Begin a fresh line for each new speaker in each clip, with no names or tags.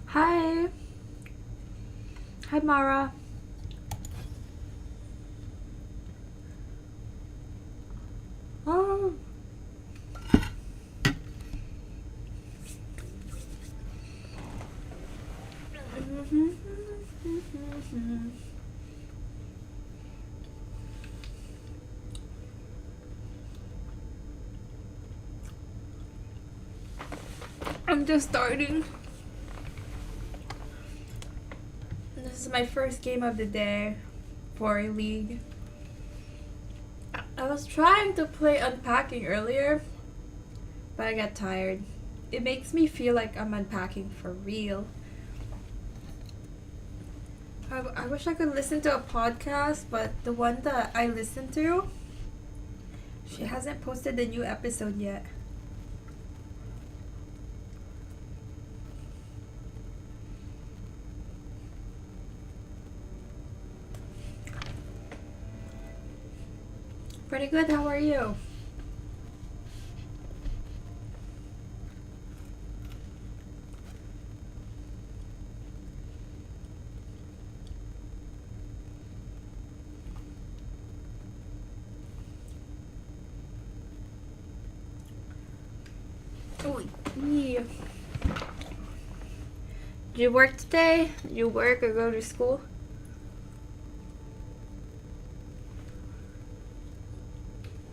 Hi. Hi, Mara. Oh. I'm just starting. This is my first game of the day for League. I was trying to play Unpacking earlier, but I got tired. It makes me feel like I'm unpacking for real. I wish I could listen to a podcast, but the one that I listened to, she hasn't posted a new episode yet. Pretty good, how are you? Oh, yeah. Do you work today? Do you work or go to school?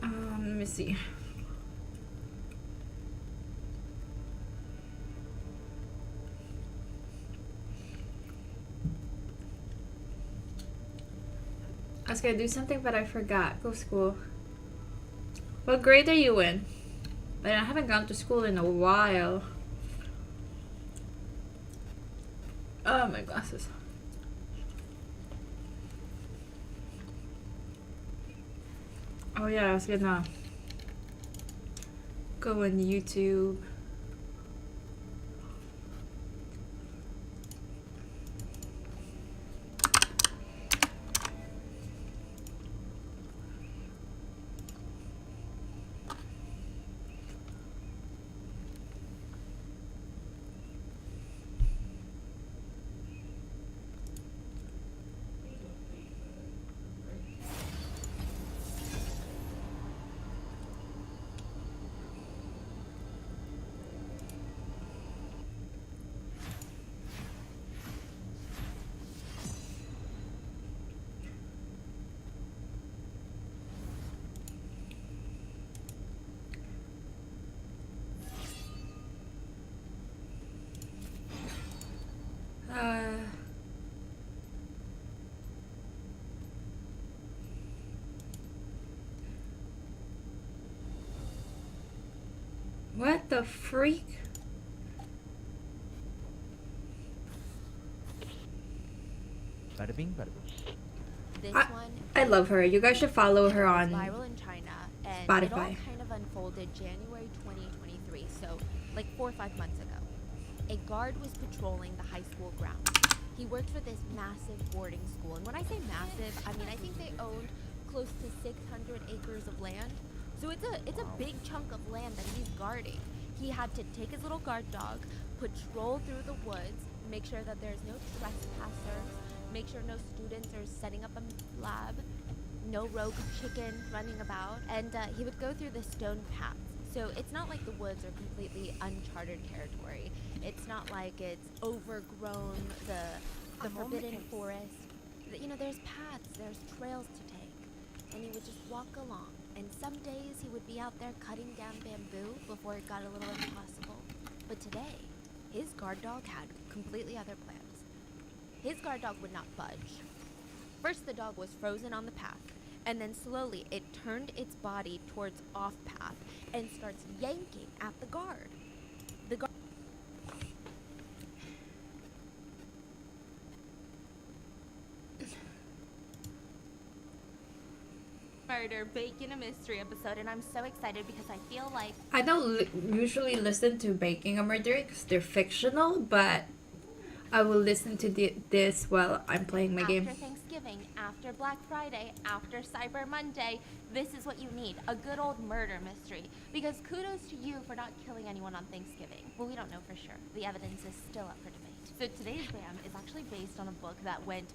Let me see. I was gonna do something, but I forgot. Go school. What grade are you in? But I haven't gone to school in a while. Oh, my glasses. Oh yeah, I was gonna go on YouTube. What the freak?
Bada bing, bada boom.
This
I,
one
I love her. You guys should follow her
was
on
viral in China, and it all
Spotify.
kind of unfolded January 2023, so like 4 or 5 months ago. A guard was patrolling the high school grounds. He worked for this massive boarding school, and when I say massive, I mean I think they owned close to 600 acres of land. So it's a big chunk of land that he's guarding. He had to take his little guard dog, patrol through the woods, make sure that there's no trespassers, make sure no students are setting up a lab, no rogue chicken running about, and he would go through the stone paths. So it's not like the woods are completely uncharted territory. It's not like it's overgrown the forbidden forest. You know, there's paths, there's trails to take, and he would just walk along. And some days he would be out there cutting down bamboo before it got a little impossible. But today, his guard dog had completely other plans. His guard dog would not budge. First, the dog was frozen on the path, and then slowly it turned its body towards off path and starts yanking at the guard. The guard Murder, Bacon, a mystery episode, and I'm so excited because I feel like
I don't usually listen to Baking a Murder because they're fictional, but I will listen to this while I'm playing my game.
after Thanksgiving, after Black Friday, after Cyber Monday, this is what you need, a good old murder mystery. Because kudos to you for not killing anyone on Thanksgiving. Well, we don't know for sure. The evidence is still up for debate. So today's BAM is actually based on a book that went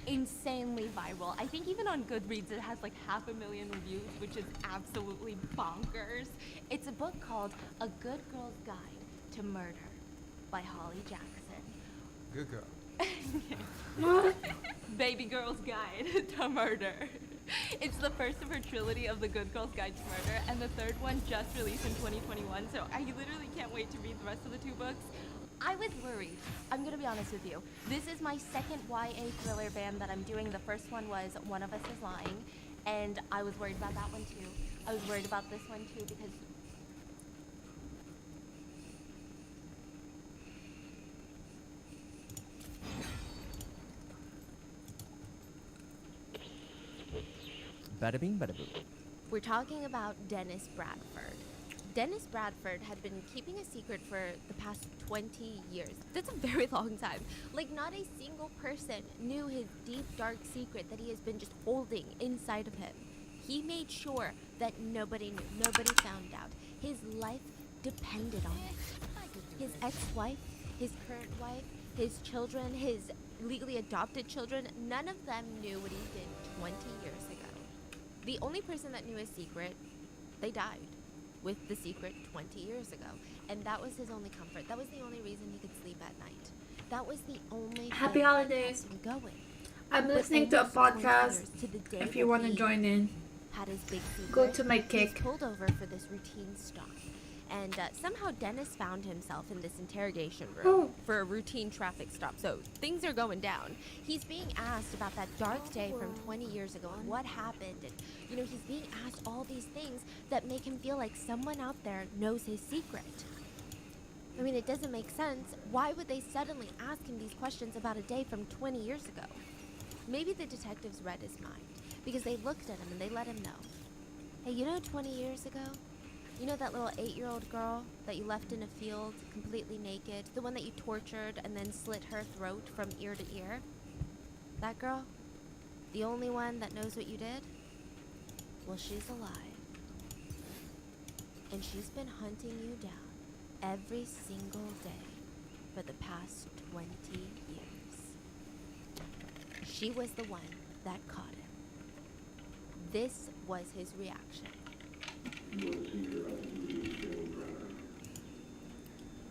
insanely viral. I think even on Goodreads it has like 500,000 reviews, which is absolutely bonkers. It's a book called A Good Girl's Guide to Murder by Holly Jackson.
Good girl.
What?
Baby Girl's Guide to Murder. It's the first of her trilogy of The Good Girl's Guide to Murder, and the third one just released in 2021, so I literally can't wait to read the rest of the two books. I was worried. I'm gonna be honest with you. This is my second YA thriller BAM that I'm doing. The first one was One of Us is Lying, and I was worried about that one too. I was worried about this one too because
Bada bing, bada boom.
we're talking about Dennis Bradford. Dennis Bradford had been keeping a secret for the past 20 years. That's a very long time. Like, not a single person knew his deep, dark secret that he has been just holding inside of him. He made sure that nobody knew, nobody found out. His life depended on it. His ex-wife, his current wife, his children, his legally adopted children, none of them knew what he did 20 years ago. The only person that knew his secret, they died with the secret 20 years ago. And that was his only comfort. That was the only reason he could sleep at night. That was the only
Happy
thing that
holidays.
kept him going.
I'm
But
listening to a
almost 20
podcast.
years to the day
If you
that
want to
he
join in,
had his big secret,
go to my
he was
kick.
pulled over for this routine stop. And somehow Dennis found himself in this interrogation room
Oh.
for a routine traffic stop. So things are going down. He's being asked about that dark day from 20 years ago and what happened. And, you know, he's being asked all these things that make him feel like someone out there knows his secret. I mean, it doesn't make sense. Why would they suddenly ask him these questions about a day from 20 years ago? Maybe the detectives read his mind because they looked at him and they let him know. Hey, you know 20 years ago? You know that little 8-year-old girl that you left in a field completely naked? The one that you tortured and then slit her throat from ear to ear? That girl? The only one that knows what you did? Well, she's alive. And she's been hunting you down every single day for the past 20 years. She was the one that caught him. This was his reaction.
You want to see your activities getting better.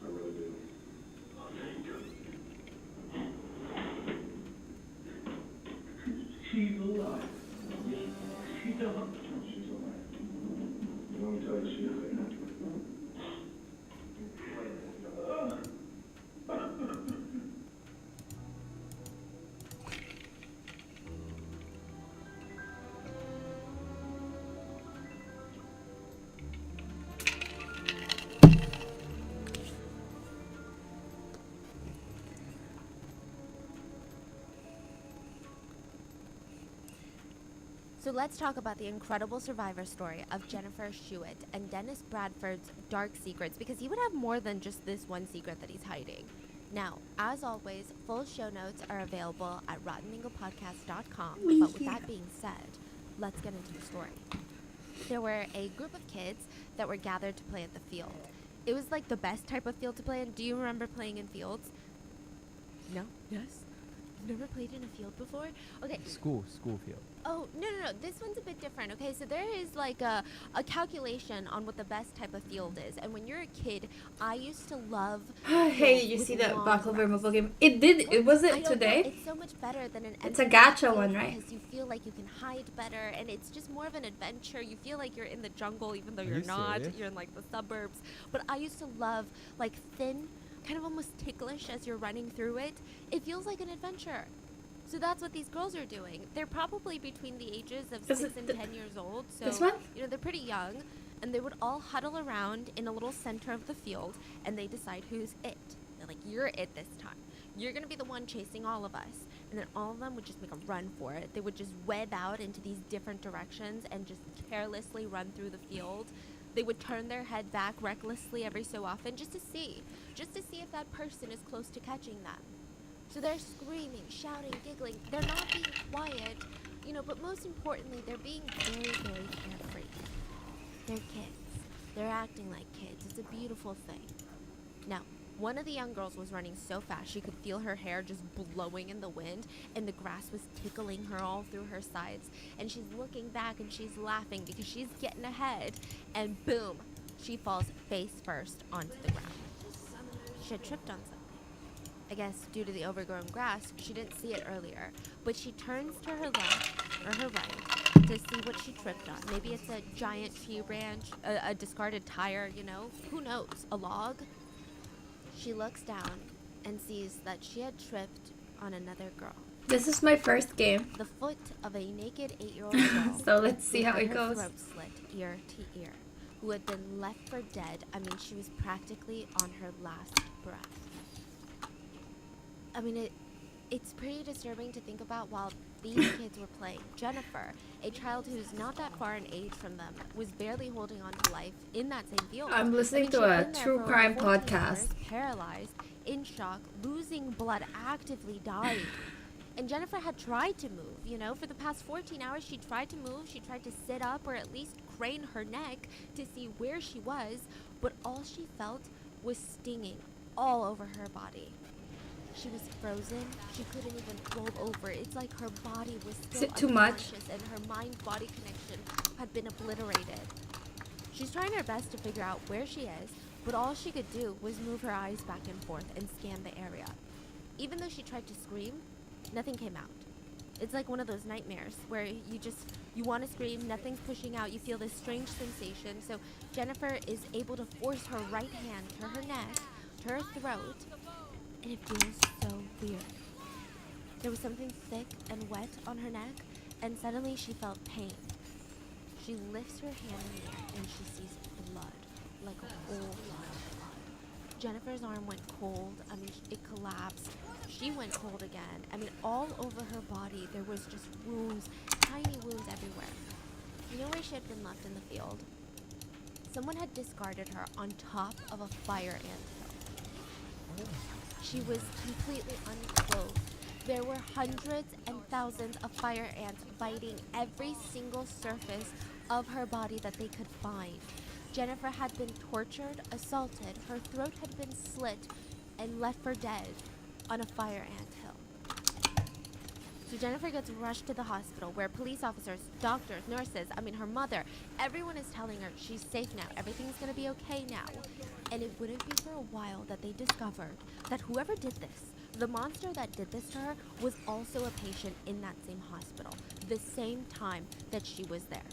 I really do. She's alive. She's alive. She's alive. Let me tell you, she's alive.
So let's talk about the incredible survivor story of Jennifer Schuett and Dennis Bradford's dark secrets, because he would have more than just this one secret that he's hiding. Now, as always, full show notes are available at RottenMinglepodcast.com. But with that being said, let's get into the story. There were a group of kids that were gathered to play at the field. It was like the best type of field to play in. Do you remember playing in fields? No? Yes? You've never played in a field before? Okay.
School field.
Oh, no. This one's a bit different, okay? So there is like a calculation on what the best type of field is. And when you're a kid, I used to love
Hey,
fields
did you
with
see the
long
buckle
grass.
removal game? It was
I
it
don't know,
today?
It's so much better than an
It's a
empty
gacha
field
one, right?
Because you feel like you can hide better, and it's just more of an adventure. You feel like you're in the jungle, even though
Are
you're
you
not.
serious?
You're in like the suburbs. But I used to love like thin, kind of almost ticklish as you're running through it. It feels like an adventure. So that's what these girls are doing. They're probably between the ages of
Is
6
it
and
the-
10 years old. So
this one?
you know, they're pretty young, and they would all huddle around in a little center of the field, and they decide who's it. They're like, you're it this time. You're gonna be the one chasing all of us. And then all of them would just make a run for it. They would just web out into these different directions and just carelessly run through the field. They would turn their head back recklessly every so often just to see if that person is close to catching them. So they're screaming, shouting, giggling. They're not being quiet, you know, but most importantly, they're being very, very carefree. They're kids. They're acting like kids. It's a beautiful thing. Now, one of the young girls was running so fast she could feel her hair just blowing in the wind, and the grass was tickling her all through her sides. And she's looking back and she's laughing because she's getting ahead. And boom, she falls face first onto the ground. She had tripped on something. I guess due to the overgrown grass, she didn't see it earlier. But she turns to her left or her right to see what she tripped on. Maybe it's a giant tree branch, a discarded tire, you know? Who knows? A log? She looks down and sees that she had tripped on another girl.
This is my first game.
The foot of a naked 8-year-old girl.
So let's see
who
how
had
it
her
goes.
throat slit ear to ear. Who had been left for dead. I mean, she was practically on her last breath. I mean, it's pretty disturbing to think about while these kids were playing. Jennifer, a child who's not that far in age from them, was barely holding on to life in that same field.
I'm listening
she'd
to a
been there
true
for over
crime
14
podcast.
hours, paralyzed, in shock, losing blood, actively dying. And Jennifer had tried to move, you know, for the past 14 hours she tried to move, she tried to sit up or at least crane her neck to see where she was, but all she felt was stinging all over her body. She was frozen, she couldn't even roll over. It's like her body was
Is
still
it too much?
unconscious and her mind-body connection had been obliterated. She's trying her best to figure out where she is, but all she could do was move her eyes back and forth and scan the area. Even though she tried to scream, nothing came out. It's like one of those nightmares where you want to scream, nothing's pushing out, you feel this strange sensation. So Jennifer is able to force her right hand to her neck, to her throat, and it feels so weird. There was something thick and wet on her neck, and suddenly she felt pain. She lifts her hand in the air and she sees blood, like a whole lot of blood. Jennifer's arm went cold. I mean, it collapsed. She went cold again. I mean, all over her body, there was just wounds, tiny wounds everywhere. You know where she had been left in the field? Someone had discarded her on top of a fire anthill. She was completely unclothed. There were hundreds and thousands of fire ants biting every single surface of her body that they could find. Jennifer had been tortured, assaulted, her throat had been slit, and left for dead on a fire anthill. So Jennifer gets rushed to the hospital where police officers, doctors, nurses, I mean her mother, everyone is telling her she's safe now, everything's gonna be okay now. And it wouldn't be for a while that they discovered that whoever did this, the monster that did this to her, was also a patient in that same hospital, the same time that she was there.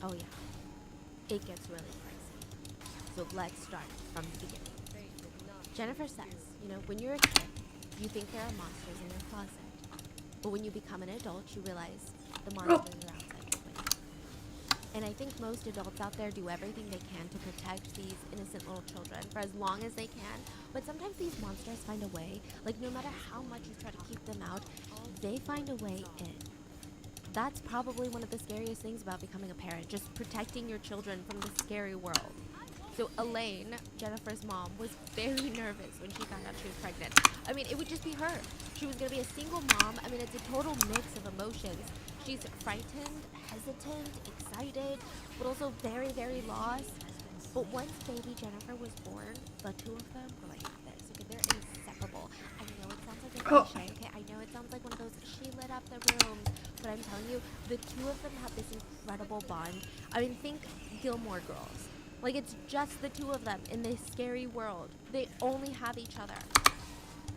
Oh yeah, it gets really crazy. So let's start from the beginning. Jennifer says, you know, when you're a kid, you think there are monsters in your closet. But when you become an adult, you realize the monsters are outside your window. And I think most adults out there do everything they can to protect these innocent little children for as long as they can. But sometimes these monsters find a way, like no matter how much you try to keep them out, they find a way in. That's probably one of the scariest things about becoming a parent, just protecting your children from the scary world. So Elaine, Jennifer's mom, was very nervous when she found out she was pregnant. I mean, it would just be her. She was going to be a single mom. I mean, it's a total mix of emotions. She's frightened, hesitant, excited, but also very, very lost. But once baby Jennifer was born, the two of them were like this. Okay, they're inseparable. I know it sounds like a cliche, okay? I It sounds like one of those, she lit up the room. But I'm telling you, the two of them have this incredible bond. I mean, think Gilmore Girls. Like, it's just the two of them in this scary world. They only have each other.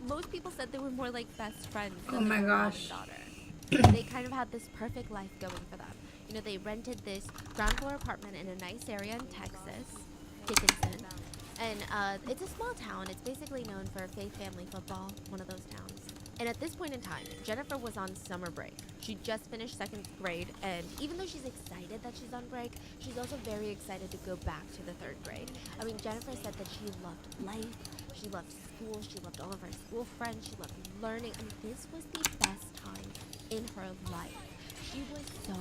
Most people said they were more like best friends
Oh
than
my
they were mom
gosh.
and daughter. They kind of had this perfect life going for them. You know, they rented this ground floor apartment in a nice area in Texas, Dickinson. And it's a small town. It's basically known for faith family football, one of those towns. And at this point in time, Jennifer was on summer break. She just finished 2nd grade, and even though she's excited that she's on break, she's also very excited to go back to the 3rd grade. I mean, Jennifer said that she loved life, she loved school, she loved all of her school friends, she loved learning. I mean, this was the best time in her life. She was so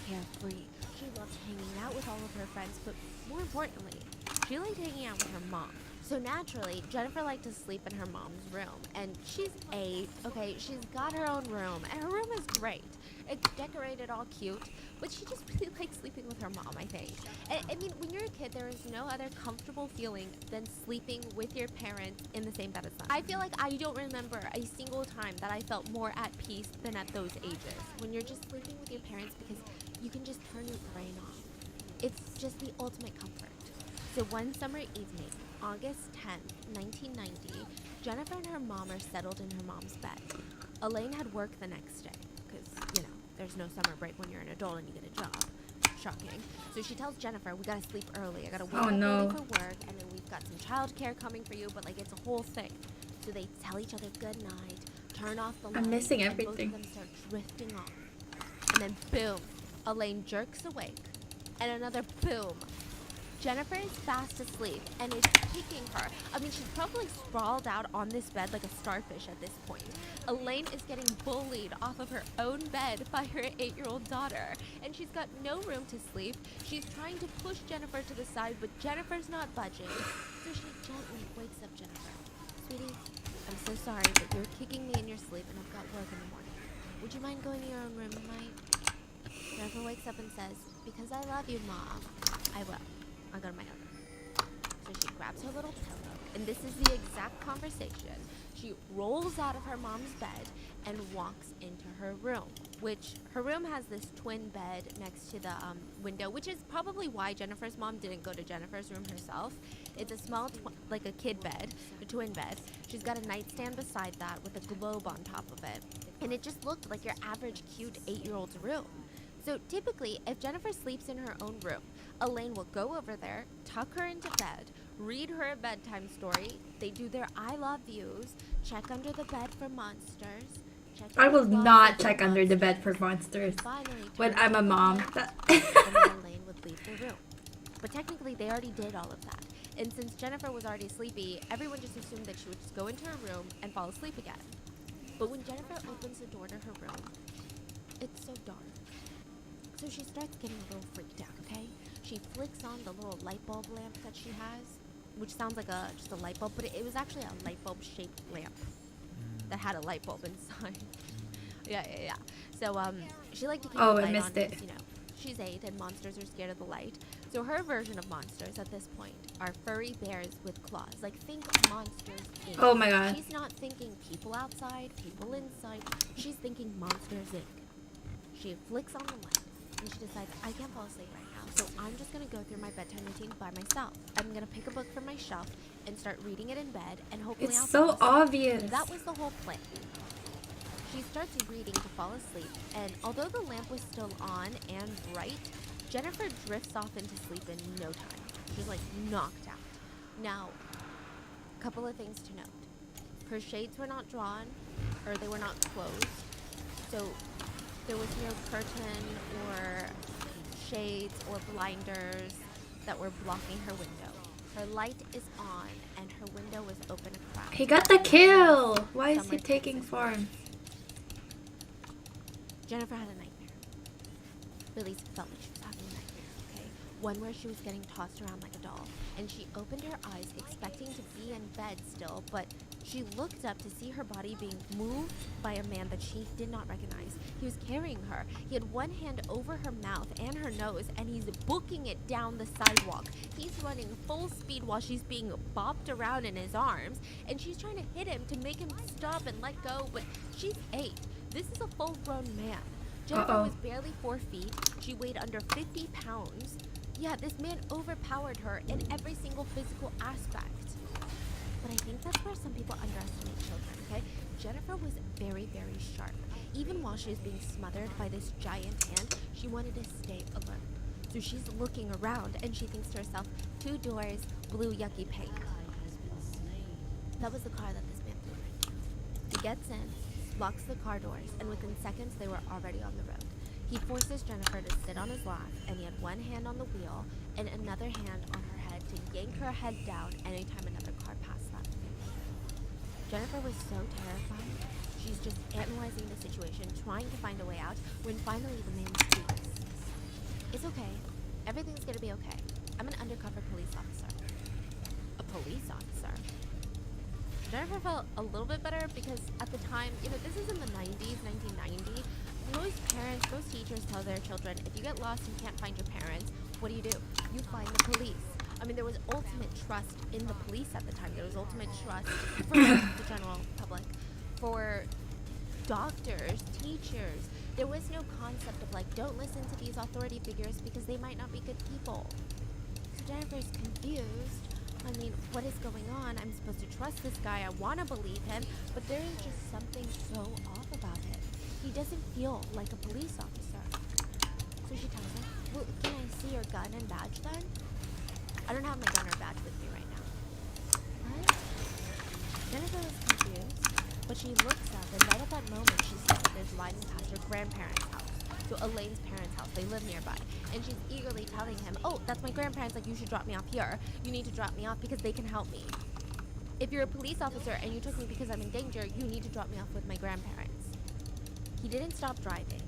carefree. She loved hanging out with all of her friends, but more importantly, she liked hanging out with her mom. So naturally, Jennifer liked to sleep in her mom's room, and she's 8, okay? She's got her own room, and her room is great. It's decorated all cute, but she just really likes sleeping with her mom, I think. I mean, when you're a kid, there is no other comfortable feeling than sleeping with your parents in the same bed as them. I feel like I don't remember a single time that I felt more at peace than at those ages, when you're just sleeping with your parents because you can just turn your brain off. It's just the ultimate comfort. So one summer evening, August 10th, 1990, Jennifer and her mom are settled in her mom's bed. Elaine had work the next day, because, you know, there's no summer break when you're an adult and you get a job. Shocking. So she tells Jennifer, we gotta sleep early. I gotta wake up early for work, and then we've got some childcare coming for you, but, like, it's a whole thing. So they tell each other good night, turn off the lights,
I'm missing
and
everything.
both of them start drifting off. And then, boom, Elaine jerks awake, and another boom. Jennifer is fast asleep and is kicking her. I mean, she's probably sprawled out on this bed like a starfish at this point. Elaine is getting bullied off of her own bed by her 8-year-old daughter, and she's got no room to sleep. She's trying to push Jennifer to the side, but Jennifer's not budging. So she gently wakes up Jennifer. Sweetie, I'm so sorry, but you're kicking me in your sleep, and I've got work in the morning. Would you mind going to your own room tonight? Jennifer wakes up and says, because I love you, Mom, I will. I'll go to my own room. So she grabs her little pillow, and this is the exact conversation. She rolls out of her mom's bed and walks into her room, which her room has this twin bed next to the window, which is probably why Jennifer's mom didn't go to Jennifer's room herself. It's a small, like a kid bed, a twin bed. She's got a nightstand beside that with a globe on top of it, and it just looked like your average cute 8-year-old's room. So typically, if Jennifer sleeps in her own room, Elaine will go over there, tuck her into bed, read her a bedtime story. They do their I love yous, check under the bed for monsters.
I will not check under the bed for monsters
Finally,
when I'm a mom.
and then Elaine would leave the room. But technically, they already did all of that. And since Jennifer was already sleepy, everyone just assumed that she would just go into her room and fall asleep again. But when Jennifer opens the door to her room, it's so dark. So she starts getting a little freaked out, okay? She flicks on the little light bulb lamp that she has, which sounds like just a light bulb, but it was actually a light bulb shaped lamp that had a light bulb inside. Yeah. So she liked to keep the
Oh,
light
I
on
missed it.
because, you know, she's 8 and monsters are scared of the light. So her version of monsters at this point are furry bears with claws. Like, think Monsters Inc.
Oh my god.
She's not thinking people outside, people inside. She's thinking Monsters Inc. She flicks on the light and she decides, I can't fall asleep right now, so I'm just going to go through my bedtime routine by myself. I'm going to pick a book from my shelf and start reading it in bed, and hopefully
It's
I'll
so
fall asleep.
obvious.
That was the whole plan. She starts reading to fall asleep, and although the lamp was still on and bright, Jennifer drifts off into sleep in no time. She's like knocked out. Now, a couple of things to note. Her shades were not drawn, or they were not closed, so there was no curtain or shades or blinders that were blocking her window. Her light is on, and her window is open a crack.
He got the kill! Why is he taking form?
Jennifer had a nightmare. Really felt like she was having a nightmare, okay? One where she was getting tossed around like a doll, and she opened her eyes expecting to be in bed still, but She looked up to see her body being moved by a man that she did not recognize. He was carrying her. He had one hand over her mouth and her nose, and he's booking it down the sidewalk. He's running full speed while she's being bopped around in his arms, and she's trying to hit him to make him stop and let go, but she's 8. This is a full-grown man. Jennifer was barely 4 feet. She weighed under 50 pounds. Yeah, this man overpowered her in every single physical aspect. But I think that's where some people underestimate children, okay? Jennifer was very, very sharp. Even while she was being smothered by this giant hand, she wanted to stay alert. So she's looking around and she thinks to herself, 2 doors, blue yucky paint. That was the car that this man flew in. He gets in, locks the car doors, and within seconds they were already on the road. He forces Jennifer to sit on his lap, and he had one hand on the wheel and another hand on her head to yank her head down anytime another car passed them. Jennifer was so terrified. She's just analyzing the situation, trying to find a way out, when finally the man speaks. It's okay. Everything's gonna be okay. I'm an undercover police officer. A police officer? Jennifer felt a little bit better because at the time, this is in the 90s, 1990. Most parents, most teachers tell their children, if you get lost and can't find your parents, what do? You find the police. I mean, there was ultimate trust in the police at the time. There was ultimate trust for the general public, for doctors, teachers. There was no concept of don't listen to these authority figures because they might not be good people. So Jennifer's confused. I mean, what is going on? I'm supposed to trust this guy. I want to believe him, but there is just something so off about it. He doesn't feel like a police officer. So she tells him, well, can I see your gun and badge then? I don't have my gun or badge with me right now. What? Jennifer is confused, but she looks up, and right at that moment, she sees that there's riding past her grandparents' house. So Elaine's parents' house, they live nearby. And she's eagerly telling him, oh, that's my grandparents, you should drop me off here. You need to drop me off because they can help me. If you're a police officer and you took me because I'm in danger, you need to drop me off with my grandparents. He didn't stop driving,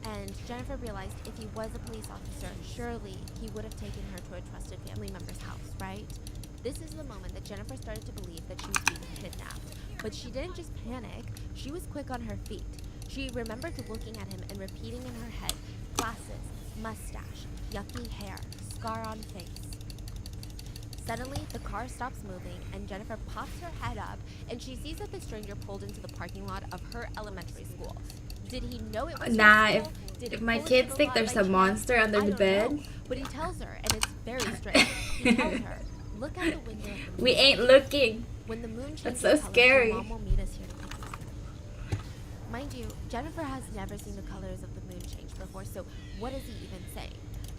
and Jennifer realized if he was a police officer, surely he would have taken her to a trusted family member's house, right? This is the moment that Jennifer started to believe that she was being kidnapped. But she didn't just panic, she was quick on her feet. She remembered looking at him and repeating in her head, glasses, mustache, yucky hair, scar on face. Suddenly, the car stops moving, and Jennifer pops her head up, and she sees that the stranger pulled into the parking lot of her elementary school. Did he know it was her school?
If my kids think there's a monster under the bed.
But he tells her, and it's very strange. He tells her, look out the window.
We ain't looking.
When the moon
That's
changes
so
colors,
scary.
your mom will meet us here to pick us up. Mind you, Jennifer has never seen the colors of the moon change before, so what does he even say?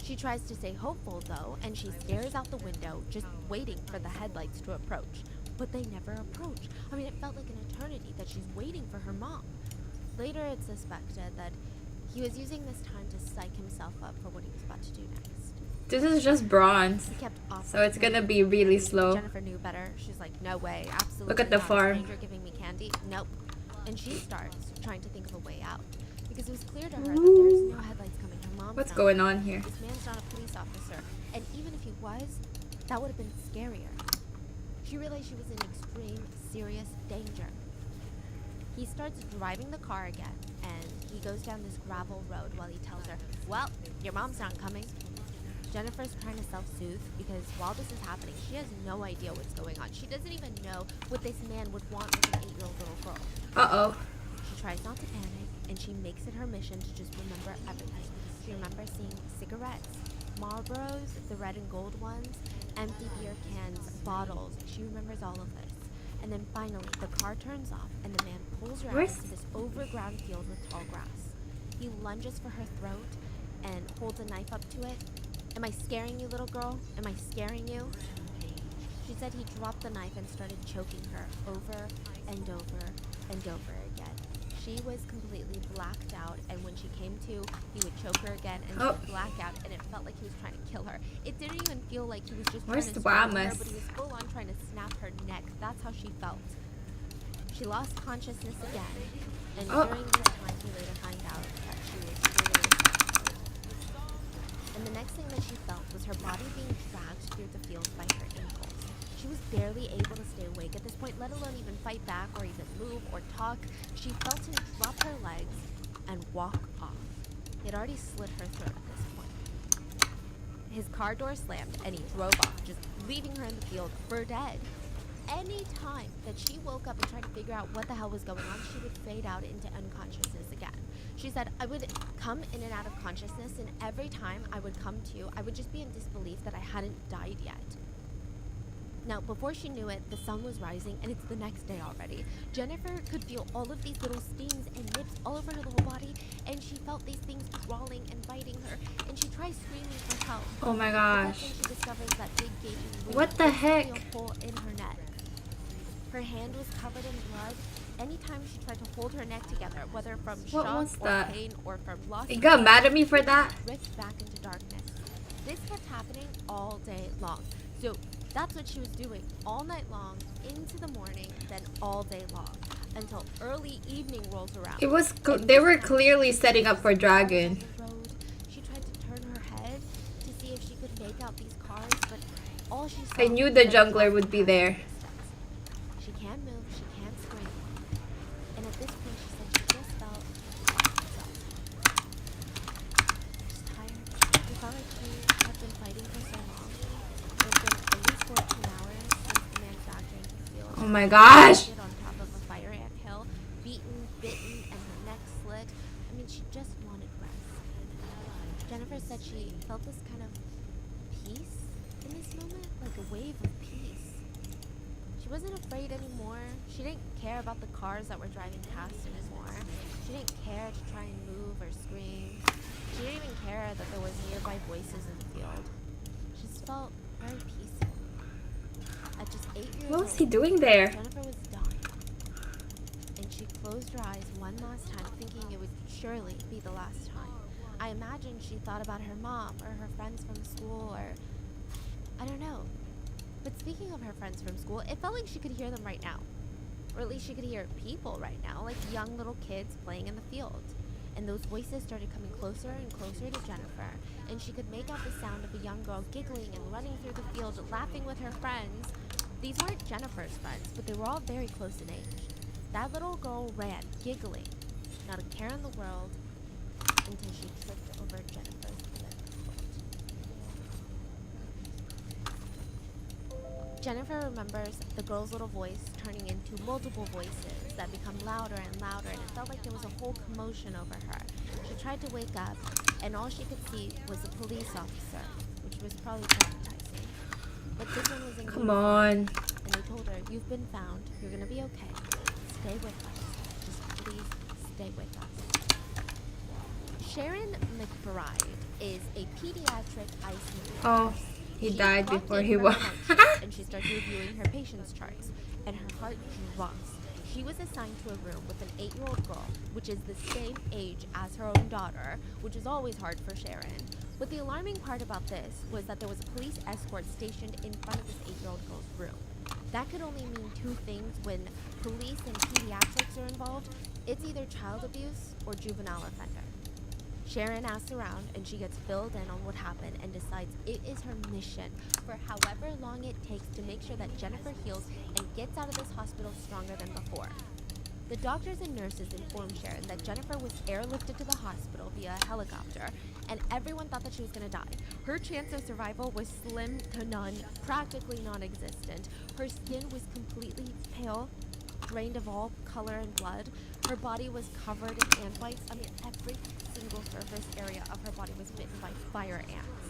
She tries to stay hopeful, though, and she stares out the window, just waiting for the headlights to approach. But they never approach. I mean, it felt like an eternity that she's waiting for her mom. Later, it's suspected that he was using this time to psych himself up for what he was about to do next.
This is just bronze,
He kept
so it's gonna be really slow.
Jennifer knew better. She's like, no way, absolutely
Look at the
not.
farm.
A stranger giving me candy? Nope. And she starts trying to think of a way out. Because it was clear to her that there's no headlights coming. Her mom's
What's
not.
going on here?
This man's not a police officer. And even if he was, that would have been scarier. She realized she was in extreme, serious danger. He starts driving the car again, and he goes down this gravel road while he tells her, well, your mom's not coming. Jennifer's trying to self-soothe because while this is happening, she has no idea what's going on. She doesn't even know what this man would want with an 8-year-old little girl.
Uh-oh.
She tries not to panic, and she makes it her mission to just remember everything. She remembers seeing cigarettes, Marlboros, the red and gold ones, empty beer cans, bottles. She remembers all of this. And then finally, the car turns off, and the man pulls her out into this overgrown field with tall grass. He lunges for her throat and holds a knife up to it. Am I scaring you, little girl? Am I scaring you? She said he dropped the knife and started choking her over and over and over again. She was completely blacked out, and when she came to, he would choke her again, and she would black out, and it felt like he was trying to kill her. It didn't even feel like he was just
Where's
trying to
the
strangle her,
Whamus?
but he was full on trying to snap her neck. That's how she felt. She lost consciousness again, and during this time, we later find out that she was brutally assaulted. And the next thing that she felt was her body being dragged through the field by her ankles. She was barely able to stay awake at this point, let alone even fight back or even move or talk. She felt him drop her legs and walk off. He had already slit her throat at this point. His car door slammed and he drove off, just leaving her in the field for dead. Any time that she woke up and tried to figure out what the hell was going on, she would fade out into unconsciousness again. She said, I would come in and out of consciousness, and every time I would come to, I would just be in disbelief that I hadn't died yet. Now, before she knew it, the sun was rising, and it's the next day already. Jennifer could feel all of these little stings and nips all over her little body, and she felt these things crawling and biting her, and she tries screaming for help.
Oh my
But that's
gosh.
when she discovers that big gaping wound
What the
with
heck?
a hole in her neck. Her hand was covered in blood. Anytime she tried to hold her neck together, whether from
What
shock
was
or
that?
pain or from loss
You
of
got
blood,
mad at me for that?
drift back into darkness. This kept happening all day long. So that's what she was doing all night long, into the morning, then all day long, until early evening rolls around.
It was.
And
They
this
were
time,
clearly setting up for
she
Dragon.
was on the road. She tried to turn her head to see if she could make out these cars, but all she saw
I knew
was
the
their
jungler
cars
would be
passing
there.
distance. She can't move, she can't scream. And at this point, she said she just felt exhausted. Just tired. She felt like she had been fighting for so long. It had been at least 14 hours since the man dragged her into the field.
Oh my gosh.
She was on top of a fire ant hill, beaten, bitten, and her neck slit. I mean, she just wanted rest. Jennifer said she felt this kind of peace in this moment, like a wave of peace. She wasn't afraid anymore. She didn't care about the cars that were driving past anymore. She didn't care to try and move or scream. She didn't even care that there was nearby voices in the field. She just felt very peaceful. At just 8 years
What was he
old,
doing there?
Jennifer was done. And she closed her eyes one last time, thinking it would surely be the last time. I imagine she thought about her mom or her friends from school, or I don't know. But speaking of her friends from school, it felt like she could hear them right now. Or at least she could hear people right now, like young little kids playing in the field. And those voices started coming closer and closer to Jennifer, and she could make out the sound of a young girl giggling and running through the field, laughing with her friends. These weren't Jennifer's friends, but they were all very close in age. That little girl ran, giggling, not a care in the world, until she tripped over Jennifer's limp foot. Jennifer remembers the girl's little voice turning into multiple voices that become louder and louder, and it felt like there was a whole commotion over her. She tried to wake up, and all she could see was a police officer, which was probably traumatizing. But this one was in
Come
uniform,
on.
and they told her, "You've been found. You're gonna be okay. Stay with us. Just please stay with us." Sharon McBride is a pediatric ICU
Oh,
nurse.
he
She
died
clocked
before
in
he
from
was.
her night shift, and she started reviewing her patient's charts, and her heart drops. She was assigned to a room with an 8-year-old girl, which is the same age as her own daughter, which is always hard for Sharon. But the alarming part about this was that there was a police escort stationed in front of this 8-year-old girl's room. That could only mean two things when police and pediatrics are involved. It's either child abuse or juvenile offender. Sharon asks around, and she gets filled in on what happened and decides it is her mission for however long it takes to make sure that Jennifer heals and gets out of this hospital stronger than before. The doctors and nurses informed Sharon that Jennifer was airlifted to the hospital via a helicopter, and everyone thought that she was going to die. Her chance of survival was slim to none, practically non-existent. Her skin was completely pale, drained of all color and blood. Her body was covered in ant bites. I mean, every single surface area of her body was bitten by fire ants.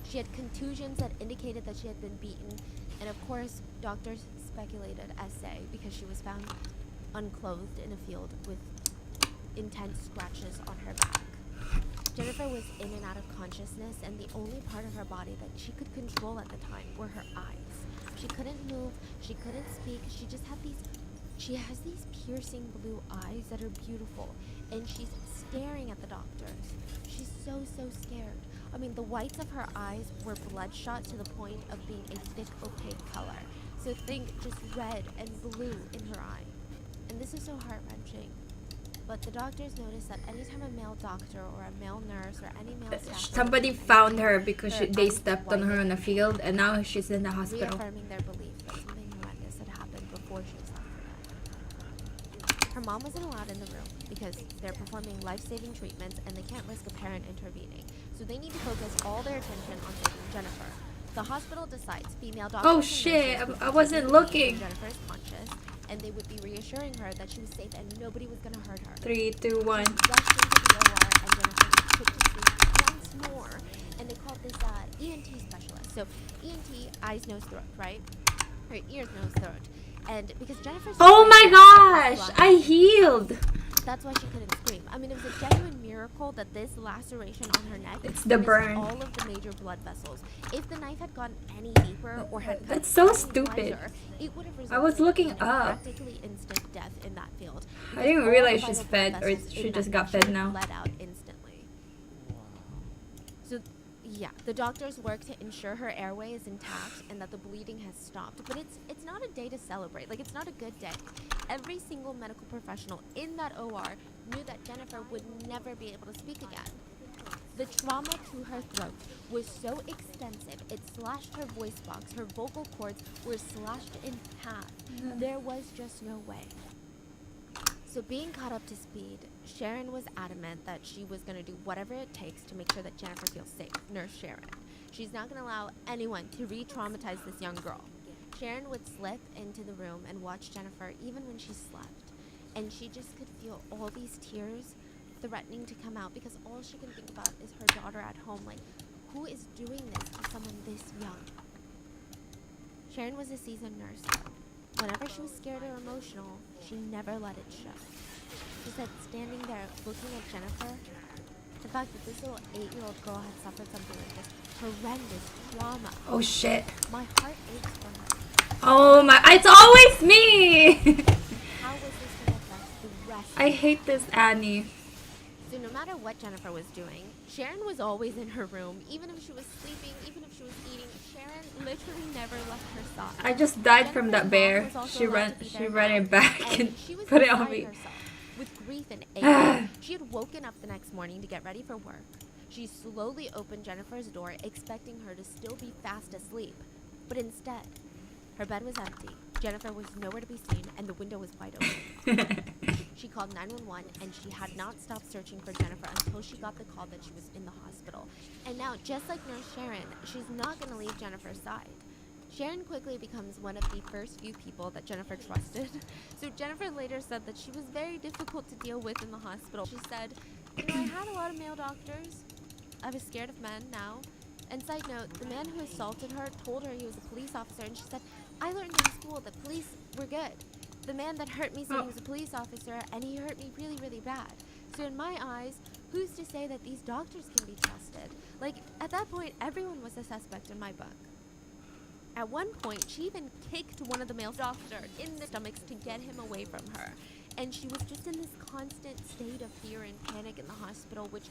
She had contusions that indicated that she had been beaten, and of course, doctors speculated SA because she was found unclothed in a field with intense scratches on her back. Jennifer was in and out of consciousness, and the only part of her body that she could control at the time were her eyes. She couldn't move, she couldn't speak, she has these piercing blue eyes that are beautiful, and she's staring at the doctors. She's so scared. I mean, the whites of her eyes were bloodshot to the point of being a thick, opaque color. So think just red and blue in her eye. And this is so heart-wrenching. But the doctors noticed that anytime a male doctor or a male nurse or any male staff
Somebody found her because
Her
they
eyes
stepped on her in the field, and now she's in the hospital.
reaffirming their belief mom wasn't allowed in the room because they're performing life-saving treatments and they can't risk a parent intervening. So they need to focus all their attention on saving Jennifer. The hospital decides female doctors
Oh
and
shit,
nurses would
I wasn't
intervene
looking.
when Jennifer is conscious, and they would be reassuring her that she was safe and nobody was gonna hurt her.
3, 2, 1.
Rushed into the OR and Jennifer was put to sleep once more, and they called this ENT specialist. So ENT, eyes, nose, throat, right? Or ears, nose, throat. And because Jennifer's
Oh my gosh,
lungs,
I healed.
that's why she couldn't scream. I mean, it was a genuine miracle that this laceration on her neck
It's the
missed
burn.
all of the major blood vessels. If the knife had gone any deeper or had cut
That's so
any
stupid.
wider, it would have
I was
resulted
looking
in a
up.
practically instant death in that field.
I didn't
Because
realize
all the
she's
vital
fed,
blood
or
vessels
she
in
just
that
got
neck
fed
should
now.
have bled out instantly. So, yeah, the doctors work to ensure her airway is intact and that the bleeding has stopped. But it's not a day to celebrate. Like, it's not a good day. Every single medical professional in that OR knew that Jennifer would never be able to speak again. The trauma to her throat was so extensive, it slashed her voice box. Her vocal cords were slashed in half. There was just no way. So being caught up to speed, Sharon was adamant that she was going to do whatever it takes to make sure that Jennifer feels safe. Nurse Sharon. She's not going to allow anyone to re-traumatize this young girl. Sharon would slip into the room and watch Jennifer even when she slept. And she just could feel all these tears threatening to come out because all she can think about is her daughter at home. Like, who is doing this to someone this young? Sharon was a seasoned nurse. Whenever she was scared or emotional, she never let it show. She said standing there looking at Jennifer, the fact that this little 8-year-old girl had suffered something like this horrendous trauma.
Oh shit.
My heart aches for her.
Oh my, it's always me.
How was this going to affect the rest
I
of
hate this Annie.
So no matter what Jennifer was doing, Sharon was always in her room. Even if she was sleeping, even if she was eating, Sharon literally never left her side.
I just died from that
Jennifer's
bear.
mom was also
She
allowed to be
she
there
ran
now,
it back and
she was
put it on
beside
me.
herself with grief and ache. She had woken up the next morning to get ready for work. She slowly opened Jennifer's door, expecting her to still be fast asleep. But instead, her bed was empty. Jennifer was nowhere to be seen, and the window was wide open. She called 911, and she had not stopped searching for Jennifer until she got the call that she was in the hospital. And now, just like Nurse Sharon, she's not going to leave Jennifer's side. Sharon quickly becomes one of the first few people that Jennifer trusted. So Jennifer later said that she was very difficult to deal with in the hospital. She said, I had a lot of male doctors. I was scared of men now. And side note, the man who assaulted her told her he was a police officer, and she said, I learned in school that police were good. The man that hurt me said he was a police officer, and he hurt me really, really bad. So in my eyes, who's to say that these doctors can be trusted? Like, at that point, everyone was a suspect in my book. At one point, she even kicked one of the male doctors in the stomachs to get him away from her. And she was just in this constant state of fear and panic in the hospital, which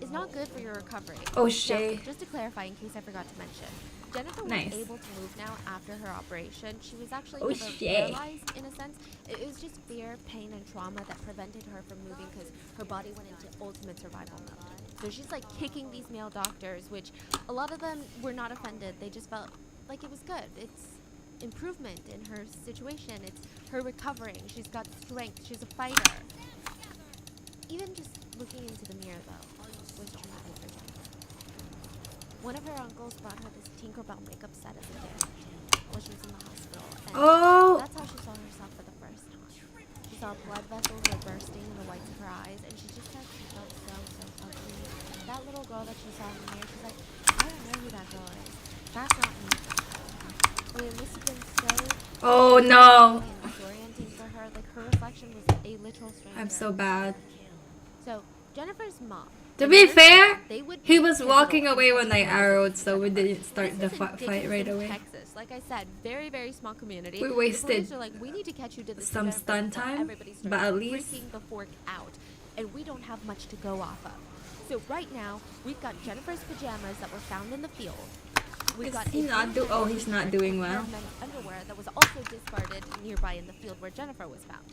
is not good for your recovery.
Oh
Now,
shit.
just to clarify, in case I forgot to mention, Jennifer was
Nice.
able to move now after her operation. She was actually
Oh,
never
shit.
paralyzed in a sense. It was just fear, pain, and trauma that prevented her from moving because her body went into ultimate survival mode. So she's like kicking these male doctors, which a lot of them were not offended. They just felt like it was good. It's improvement in her situation. It's her recovering. She's got strength. She's a fighter. Even just looking into the mirror, though, was traumatic for Jennifer. One of her uncles brought her this Tinkerbell makeup set as a gift while she was in the hospital. And
Oh.
that's how she saw herself for the first time. She saw blood vessels were bursting in the whites of her eyes, and she just said she felt so ugly. That little girl that she saw in the mirror, she's like, I don't know who that girl is. That's not me. I mean, this has been so
Oh no.
and disorienting for her. Like, her reflection was a literal stranger.
I'm so bad.
So, Jennifer's mom.
To
and
be
her
fair,
dad, they would
he
be
was
pivotal
walking
in
away when I
catching her
arrowed, so we
Jennifer.
didn't start the
This is in
fight right
Dickinson,
away.
Texas. Like I said, very, very small community.
We
The
wasted
police are like, we need to catch you to this
some
Jennifer
stun
before
time,
everybody starts
but at least-
freaking the fork out, and we don't have much to go off of. So right now, we've got Jennifer's pajamas that were found in the field. We've
Is
got
he
a
not
blue
oh, he's not
t-shirt
doing
and
well.
men's underwear that was also discarded nearby in the field where Jennifer was found.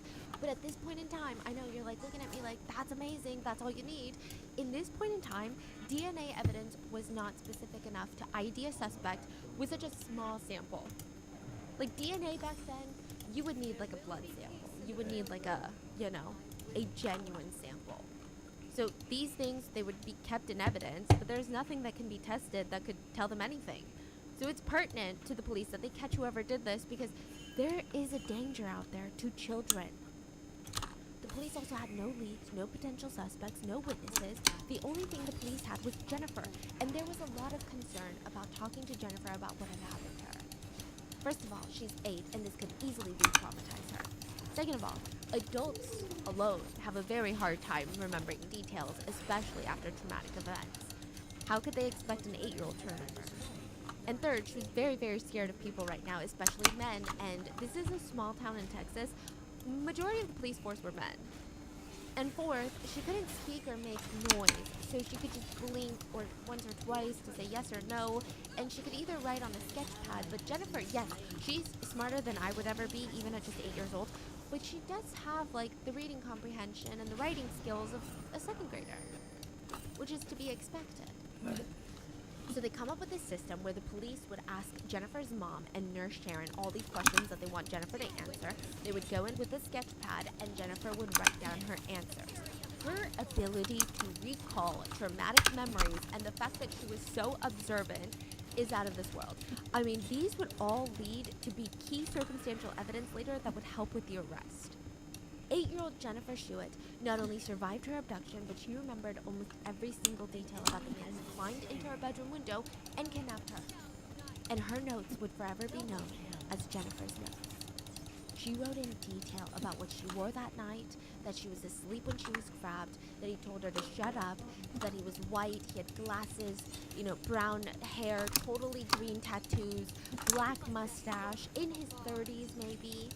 But at this point in time, I know you're like looking at me like, that's amazing, that's all you need. In this point in time, DNA evidence was not specific enough to ID a suspect with such a small sample. Like DNA back then, you would need like a blood sample. You would need like a, you know, a genuine sample. So these things, they would be kept in evidence, but there's nothing that can be tested that could tell them anything. So it's pertinent to the police that they catch whoever did this, because there is a danger out there to children. The police also had no leads, no potential suspects, no witnesses. The only thing the police had was Jennifer, and there was a lot of concern about talking to Jennifer about what had happened to her. First of all, she's 8, and this could easily re-traumatize her. Second of all, adults alone have a very hard time remembering details, especially after traumatic events. How could they expect an 8-year-old to remember? And third, she was very, very scared of people right now, especially men, and this is a small town in Texas. Majority of the police force were men. And fourth, she couldn't speak or make noise, so she could just blink or once or twice to say yes or no, and she could either write on a sketch pad. But Jennifer, yes, she's smarter than I would ever be, even at just 8 years old, but she does have like the reading comprehension and the writing skills of a 2nd grader, which is to be expected. So they come up with this system where the police would ask Jennifer's mom and Nurse Sharon all these questions that they want Jennifer to answer. They would go in with a sketch pad, and Jennifer would write down her answers. Her ability to recall traumatic memories and the fact that she was so observant is out of this world. I mean, these would all lead to be key circumstantial evidence later that would help with the arrest. 8-year-old Jennifer Schuett not only survived her abduction, but she remembered almost every single detail about the man who climbed into her bedroom window and kidnapped her. And her notes would forever be known as Jennifer's notes. She wrote in detail about what she wore that night, that she was asleep when she was grabbed, that he told her to shut up, that he was white, he had glasses, brown hair, totally green tattoos, black mustache, in his 30s maybe.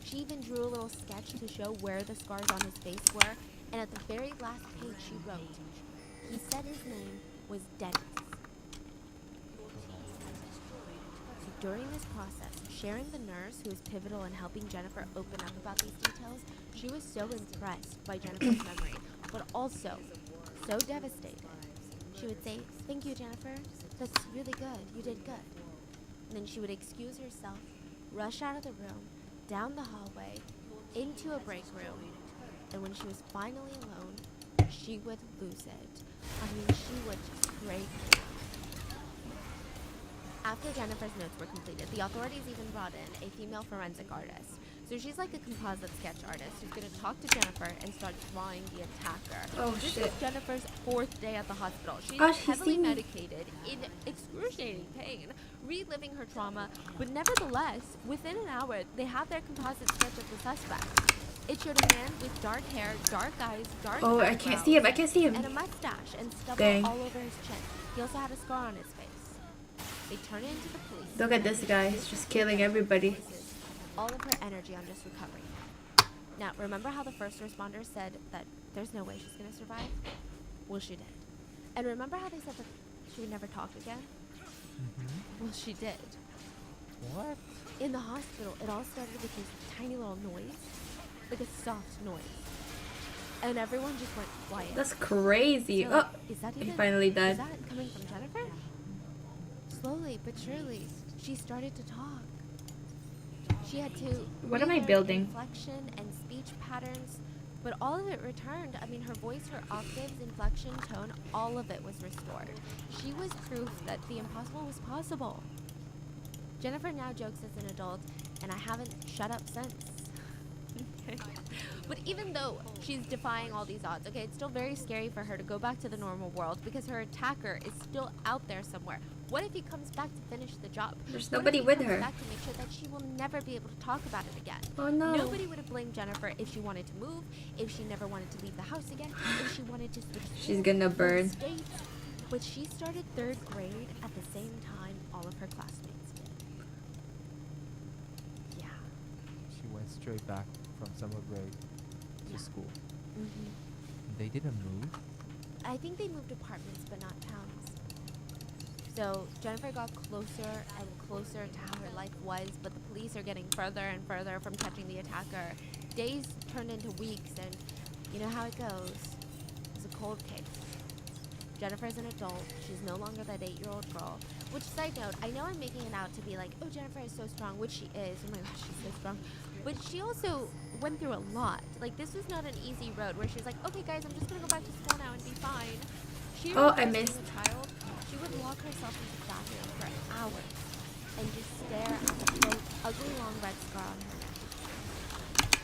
She even drew a little sketch to show where the scars on his face were, and at the very last page she wrote, he said his name was Dennis. So during this process, Sharon, the nurse, who was pivotal in helping Jennifer open up about these details, she was so impressed by Jennifer's memory, but also so devastated. She would say, "Thank you, Jennifer. That's really good. You did good." And then she would excuse herself, rush out of the room, down the hallway, into a break room, and when she was finally alone, she would lose it. I mean, she would just break down. After Jennifer's notes were completed, the authorities even brought in a female forensic artist. So she's like a composite sketch artist who's going to talk to Jennifer and start drawing the attacker.
Oh,
this
shit.
is Jennifer's 4th day at the hospital. She's
Oh, she's
heavily
seen me.
medicated, in excruciating pain, reliving her trauma, but nevertheless, within an hour, they have their composite sketch of the suspect. It showed a man with dark hair, dark eyes, dark
Oh, I can't see him. I can't see
and a
him.
mustache and stubble
Dang.
all over his chin. He also had a scar on his face. They turn it into the police.
Look at this guy. He's just killing everybody.
Focuses all of her energy on just recovering. Now, remember how the first responders said that there's no way she's going to survive? Well, she did. And remember how they said that she would never talk again? Well, she did.
What?
In the hospital, it all started with this tiny little noise, like a soft noise. And everyone just went quiet.
That's crazy.
So,
Oh,
is that
he
even,
finally
is
died.
that coming from Jennifer? Slowly but surely, she started to talk. She had to
What am I
relearn
building?
inflection and speech patterns, but all of it returned. I mean, her voice, her octaves, inflection, tone, all of it was restored. She was proof that the impossible was possible. Jennifer now jokes as an adult, and I haven't shut up since. But even though she's defying all these odds, okay, it's still very scary for her to go back to the normal world because her attacker is still out there somewhere. What if he comes back to finish the job?
There's
What if
nobody
he
with
comes
her.
back to make sure that she will never be able to talk about it again?
Oh no.
Nobody would have blamed Jennifer if she wanted to move, if she never wanted to leave the house again, if she wanted to switch
She's
schools
gonna
or
burn.
states. But she started 3rd grade at the same time all of her classmates did. Yeah.
She went straight back from summer break to
Yeah.
school.
Mm-hmm.
They didn't move.
I think they moved apartments, but not towns. So Jennifer got closer and closer to how her life was, but the police are getting further and further from catching the attacker. Days turned into weeks, and you know how it goes. It's a cold case. Jennifer's an adult. She's no longer that 8-year-old girl. Which, side note, I know I'm making it out to be like, oh, Jennifer is so strong, which she is. Oh my gosh, she's so strong. But she also went through a lot. Like, this was not an easy road where she's like, okay, guys, I'm just gonna go back to school now and be fine. She
Oh, I
remembers
missed.
being a child, she would lock herself into the bathroom for hours and just stare at the big, ugly long red scar on her neck.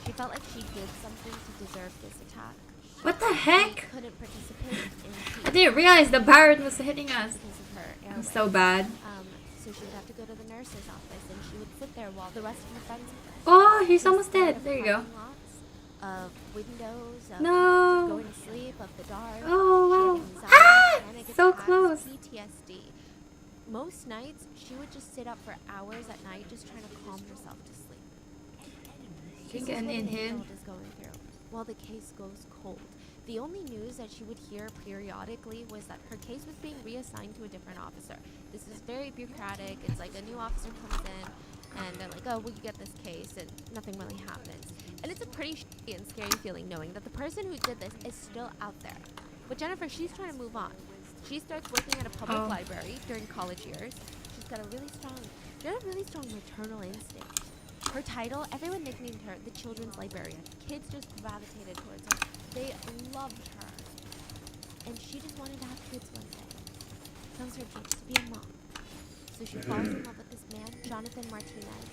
She felt like she did something to deserve this attack.
What the
She
heck?
couldn't participate in
I
PE
didn't realize the Baron was hitting us.
because of her
I'm
airway.
so bad.
So she would have to go to the nurse's office, and she would sit there while the rest of her friends.
Oh, he's
were
almost
scared
dead.
of
There you go.
parking lots, of windows, of
No.
going to sleep, of the dark.
Oh,
She
wow.
had anxiety,
Ah!
panic
So
attacks,
close.
PTSD. Most nights, she would just sit up for hours at night, just trying to calm herself to sleep. This is
Chicken
what
in
an
him.
8-year-old is going through, while the case goes cold. The only news that she would hear periodically was that her case was being reassigned to a different officer. This is very bureaucratic. It's like a new officer comes in, and they're like, oh, well, you get this case, and nothing really happens. And it's a pretty shitty and scary feeling knowing that the person who did this is still out there. But Jennifer, she's trying to move on. She starts working at a public
Oh.
library during college years. She had a really strong maternal instinct. Her title, everyone nicknamed her the children's librarian. Kids just gravitated towards her. They loved her. And she just wanted to have kids one day. That was her dream, to be a mom. So she falls in love with this man, Jonathan Martinez.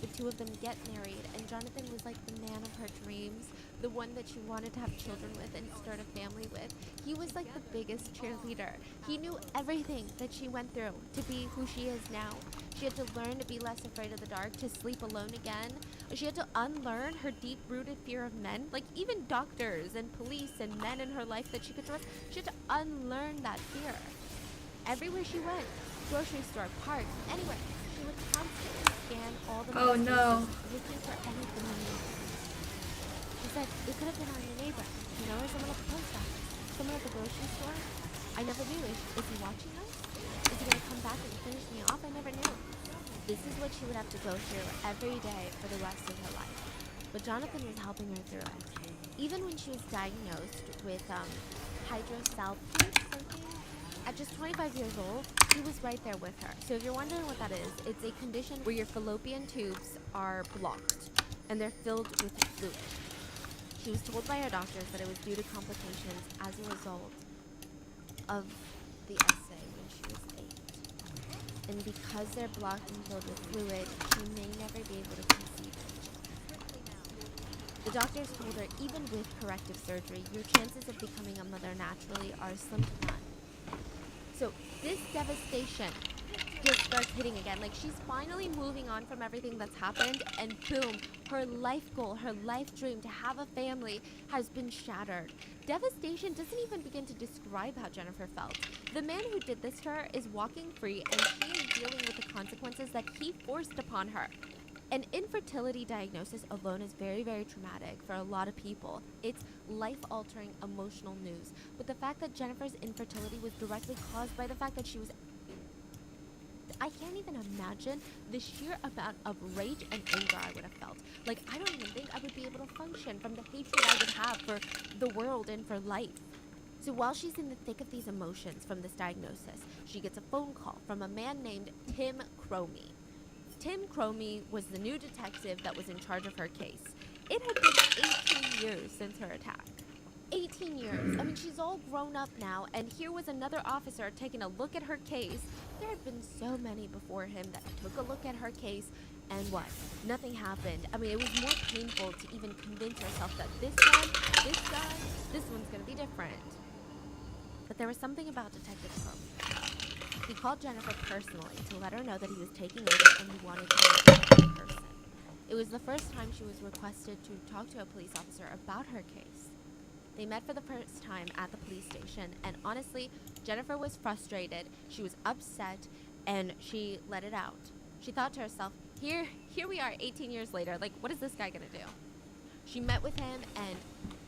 The two of them get married, and Jonathan was like the man of her dreams, the one that she wanted to have children with and start a family with. He was like the biggest cheerleader. He knew everything that she went through to be who she is now. She had to learn to be less afraid of the dark, to sleep alone again. She had to unlearn her deep-rooted fear of men, like even doctors and police and men in her life that she could trust. She had to unlearn that fear. Everywhere she went, grocery store, park, anywhere, she would constantly scan all the
Oh,
men's
no.
faces, looking for anything unusual. She said, it could have been on your neighbor, or someone at the post office, someone at the grocery store. I never knew. Is he watching us? Is he going to come back and finish me off? I never knew. This is what she would have to go through every day for the rest of her life. But Jonathan was helping her through it. Even when she was diagnosed with hydrosalpinx, something, at just 25 years old, he was right there with her. So if you're wondering what that is, it's a condition where your fallopian tubes are blocked and they're filled with fluid. She was told by her doctors that it was due to complications as a result of the essay when she was 8. And because they're blocked and filled with fluid, she may never be able to conceive it. The doctors told her, even with corrective surgery, your chances of becoming a mother naturally are slim to none. So this devastation just starts hitting again. Like, she's finally moving on from everything that's happened, and boom, her life goal, her life dream to have a family has been shattered. Devastation doesn't even begin to describe how Jennifer felt. The man who did this to her is walking free, and she is dealing with the consequences that he forced upon her. An infertility diagnosis alone is very, very traumatic for a lot of people. It's life-altering emotional news. But the fact that Jennifer's infertility was directly caused by the fact that she was... I can't even imagine the sheer amount of rage and anger I would have felt. Like, I don't even think I would be able to function from the hatred I would have for the world and for life. So while she's in the thick of these emotions from this diagnosis, she gets a phone call from a man named Tim Cromie. Tim Cromie was the new detective that was in charge of her case. It had been 18 years since her attack. 18 years. I mean, she's all grown up now, and here was another officer taking a look at her case. There had been so many before him that took a look at her case, and what? Nothing happened. I mean, it was more painful to even convince herself that this one's gonna be different. But there was something about Detective Cromie. He called Jennifer personally to let her know that he was taking over and he wanted to meet her in person. It was the first time she was requested to talk to a police officer about her case. They met for the first time at the police station, and honestly, Jennifer was frustrated, she was upset, and she let it out. She thought to herself, here we are 18 years later, like, what is this guy gonna do? She met with him, and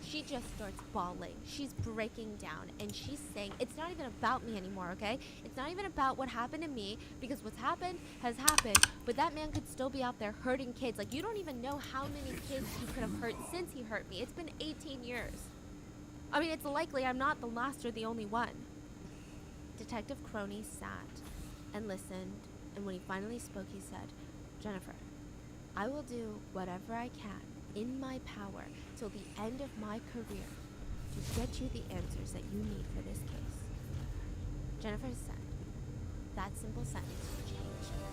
she just starts bawling. She's breaking down, and she's saying, it's not even about me anymore, okay? It's not even about what happened to me, because what's happened has happened, but that man could still be out there hurting kids. Like, you don't even know how many kids he could have hurt since he hurt me. It's been 18 years. I mean, it's likely I'm not the last or the only one. Detective Cromie sat and listened, and when he finally spoke, he said, "Jennifer, I will do whatever I can in my power till the end of my career to get you the answers that you need for this case." Jennifer said that simple sentence changed her.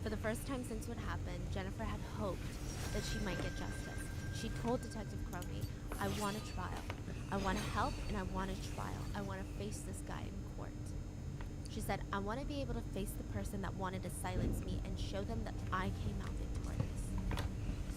For the first time since what happened, Jennifer had hoped that she might get justice. She told Detective Cromie, "I want a trial. I want to help and I want a trial. I want to face this guy in court." She said, "I want to be able to face the person that wanted to silence me and show them that I came out victorious."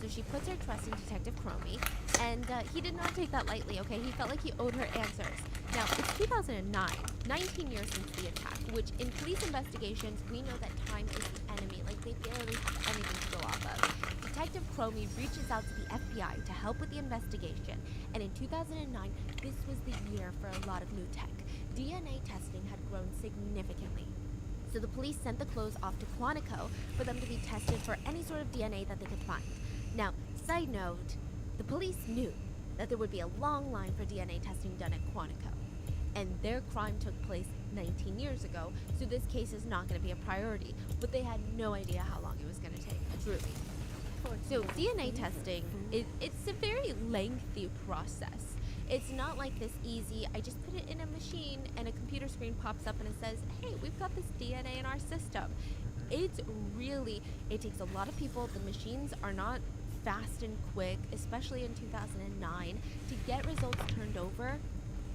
So she puts her trust in Detective Cromie, and he did not take that lightly, okay? He felt like he owed her answers. Now, it's 2009, 19 years since the attack, which in police investigations, we know that time is the enemy. Like, they barely have anything to go off of. Detective Cromie reaches out to the FBI to help with the investigation, and in 2009, this was the year for a lot of new tech. DNA testing had grown significantly. So the police sent the clothes off to Quantico for them to be tested for any sort of DNA that they could find. Now, side note, the police knew that there would be a long line for DNA testing done at Quantico, and their crime took place 19 years ago, so this case is not going to be a priority, but they had no idea how long it was going to take, truly. So DNA testing, it's a very lengthy process. It's not like this easy, I just put it in a machine and a computer screen pops up and it says, "Hey, we've got this DNA in our system." It takes a lot of people. The machines are not fast and quick, especially in 2009. To get results turned over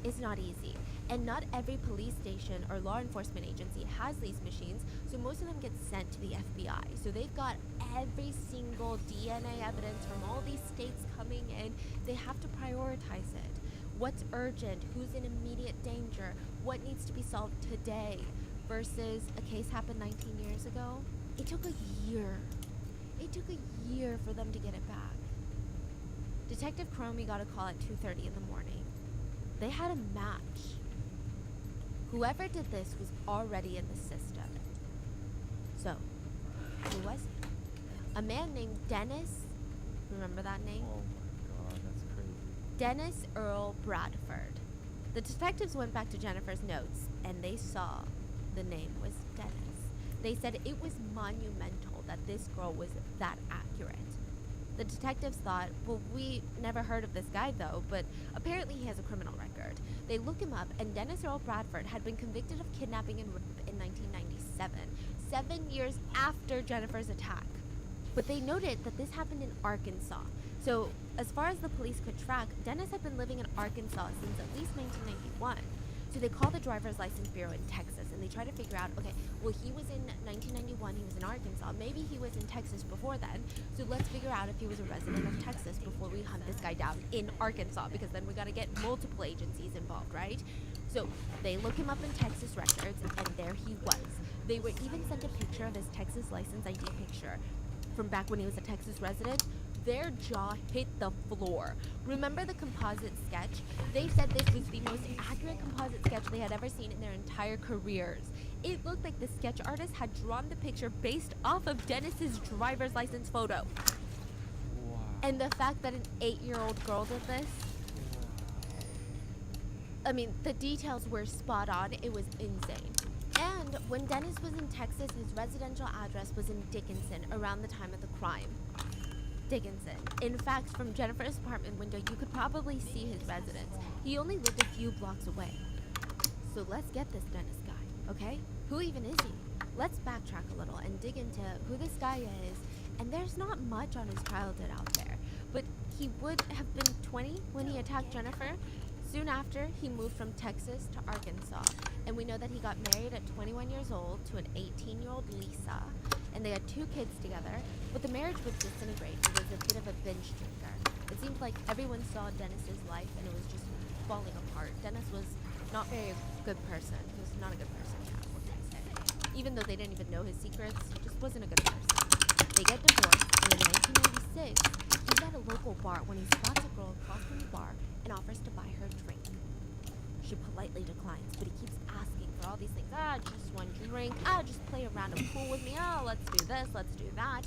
is not easy. And not every police station or law enforcement agency has these machines, so most of them get sent to the FBI. So they've got every single DNA evidence from all these states coming in. They have to prioritize it. What's urgent? Who's in immediate danger? What needs to be solved today? Versus a case happened 19 years ago. It took a year. It took a year for them to get it back. Detective Cromie got a call at 2:30 in the morning. They had a match. Whoever did this was already in the system. So, who was it? A man named Dennis, remember that name?
Oh my god, that's crazy.
Dennis Earl Bradford. The detectives went back to Jennifer's notes, and they saw the name was Dennis. They said it was monumental that this girl was that accurate. The detectives thought, well, we never heard of this guy though, but apparently he has a criminal record. They look him up, and Dennis Earl Bradford had been convicted of kidnapping and rape in 1997, 7 years after Jennifer's attack. But they noted that this happened in Arkansas. So, as far as the police could track, Dennis had been living in Arkansas since at least 1991. So they called the driver's license bureau in Texas, and they tried to figure out, okay, well, he was in 1991, he was in Arkansas. Maybe he was in Texas before then. So let's figure out if he was a resident of Texas before we hunt this guy down in Arkansas, because then we got to get multiple agencies involved, right? So they look him up in Texas records, and there he was. They were even sent a picture of his Texas license ID picture from back when he was a Texas resident. Their jaw hit the floor. Remember the composite sketch? They said this was the most accurate composite sketch they had ever seen in their entire careers. It looked like the sketch artist had drawn the picture based off of Dennis's driver's license photo.
Wow.
And the fact that an 8-year-old girl did this, I mean, the details were spot on. It was insane. And when Dennis was in Texas, his residential address was in Dickinson around the time of the crime. Dickinson. In fact, from Jennifer's apartment window, you could probably see his residence. He only lived a few blocks away. So let's get this Dennis guy, okay? Who even is he? Let's backtrack a little and dig into who this guy is. And there's not much on his childhood out there, but he would have been 20 when he attacked Jennifer. Soon after, he moved from Texas to Arkansas, and we know that he got married at 21 years old to an 18-year-old Lisa, and they had 2 kids together, but the marriage would disintegrate. He was a bit of a binge drinker. It seemed like everyone saw Dennis's life, and it was just falling apart. Dennis was not very a good person. He was not a good person, yeah, what can I say? Even though they didn't even know his secrets, he just wasn't a good person. They get divorced, and in 1996, he's at a local bar when he spots a girl across from the bar and offers to buy her a drink. She politely declines, but he keeps asking for all these things. Just one drink. Just play a round of pool with me. Let's do this, let's do that.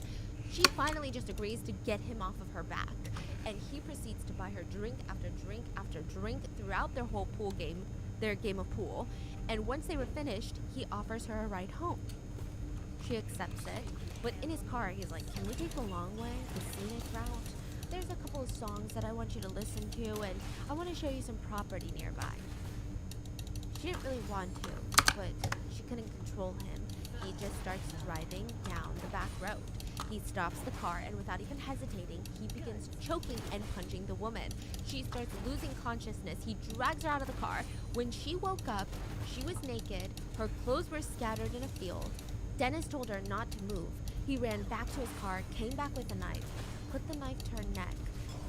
She finally just agrees to get him off of her back, and he proceeds to buy her drink after drink after drink throughout their whole pool game, their game of pool. and once they were finished, he offers her a ride home. She accepts it, but in his car, he's like, can we take the long way, the scenic route? There's a couple of songs that I want you to listen to, and I want to show you some property nearby. She didn't really want to, but she couldn't control him. He just starts driving down the back road. He stops the car, and without even hesitating, he begins choking and punching the woman. She starts losing consciousness. He drags her out of the car. When she woke up, she was naked. Her clothes were scattered in a field. Dennis told her not to move. He ran back to his car, came back with a knife, put the knife to her neck,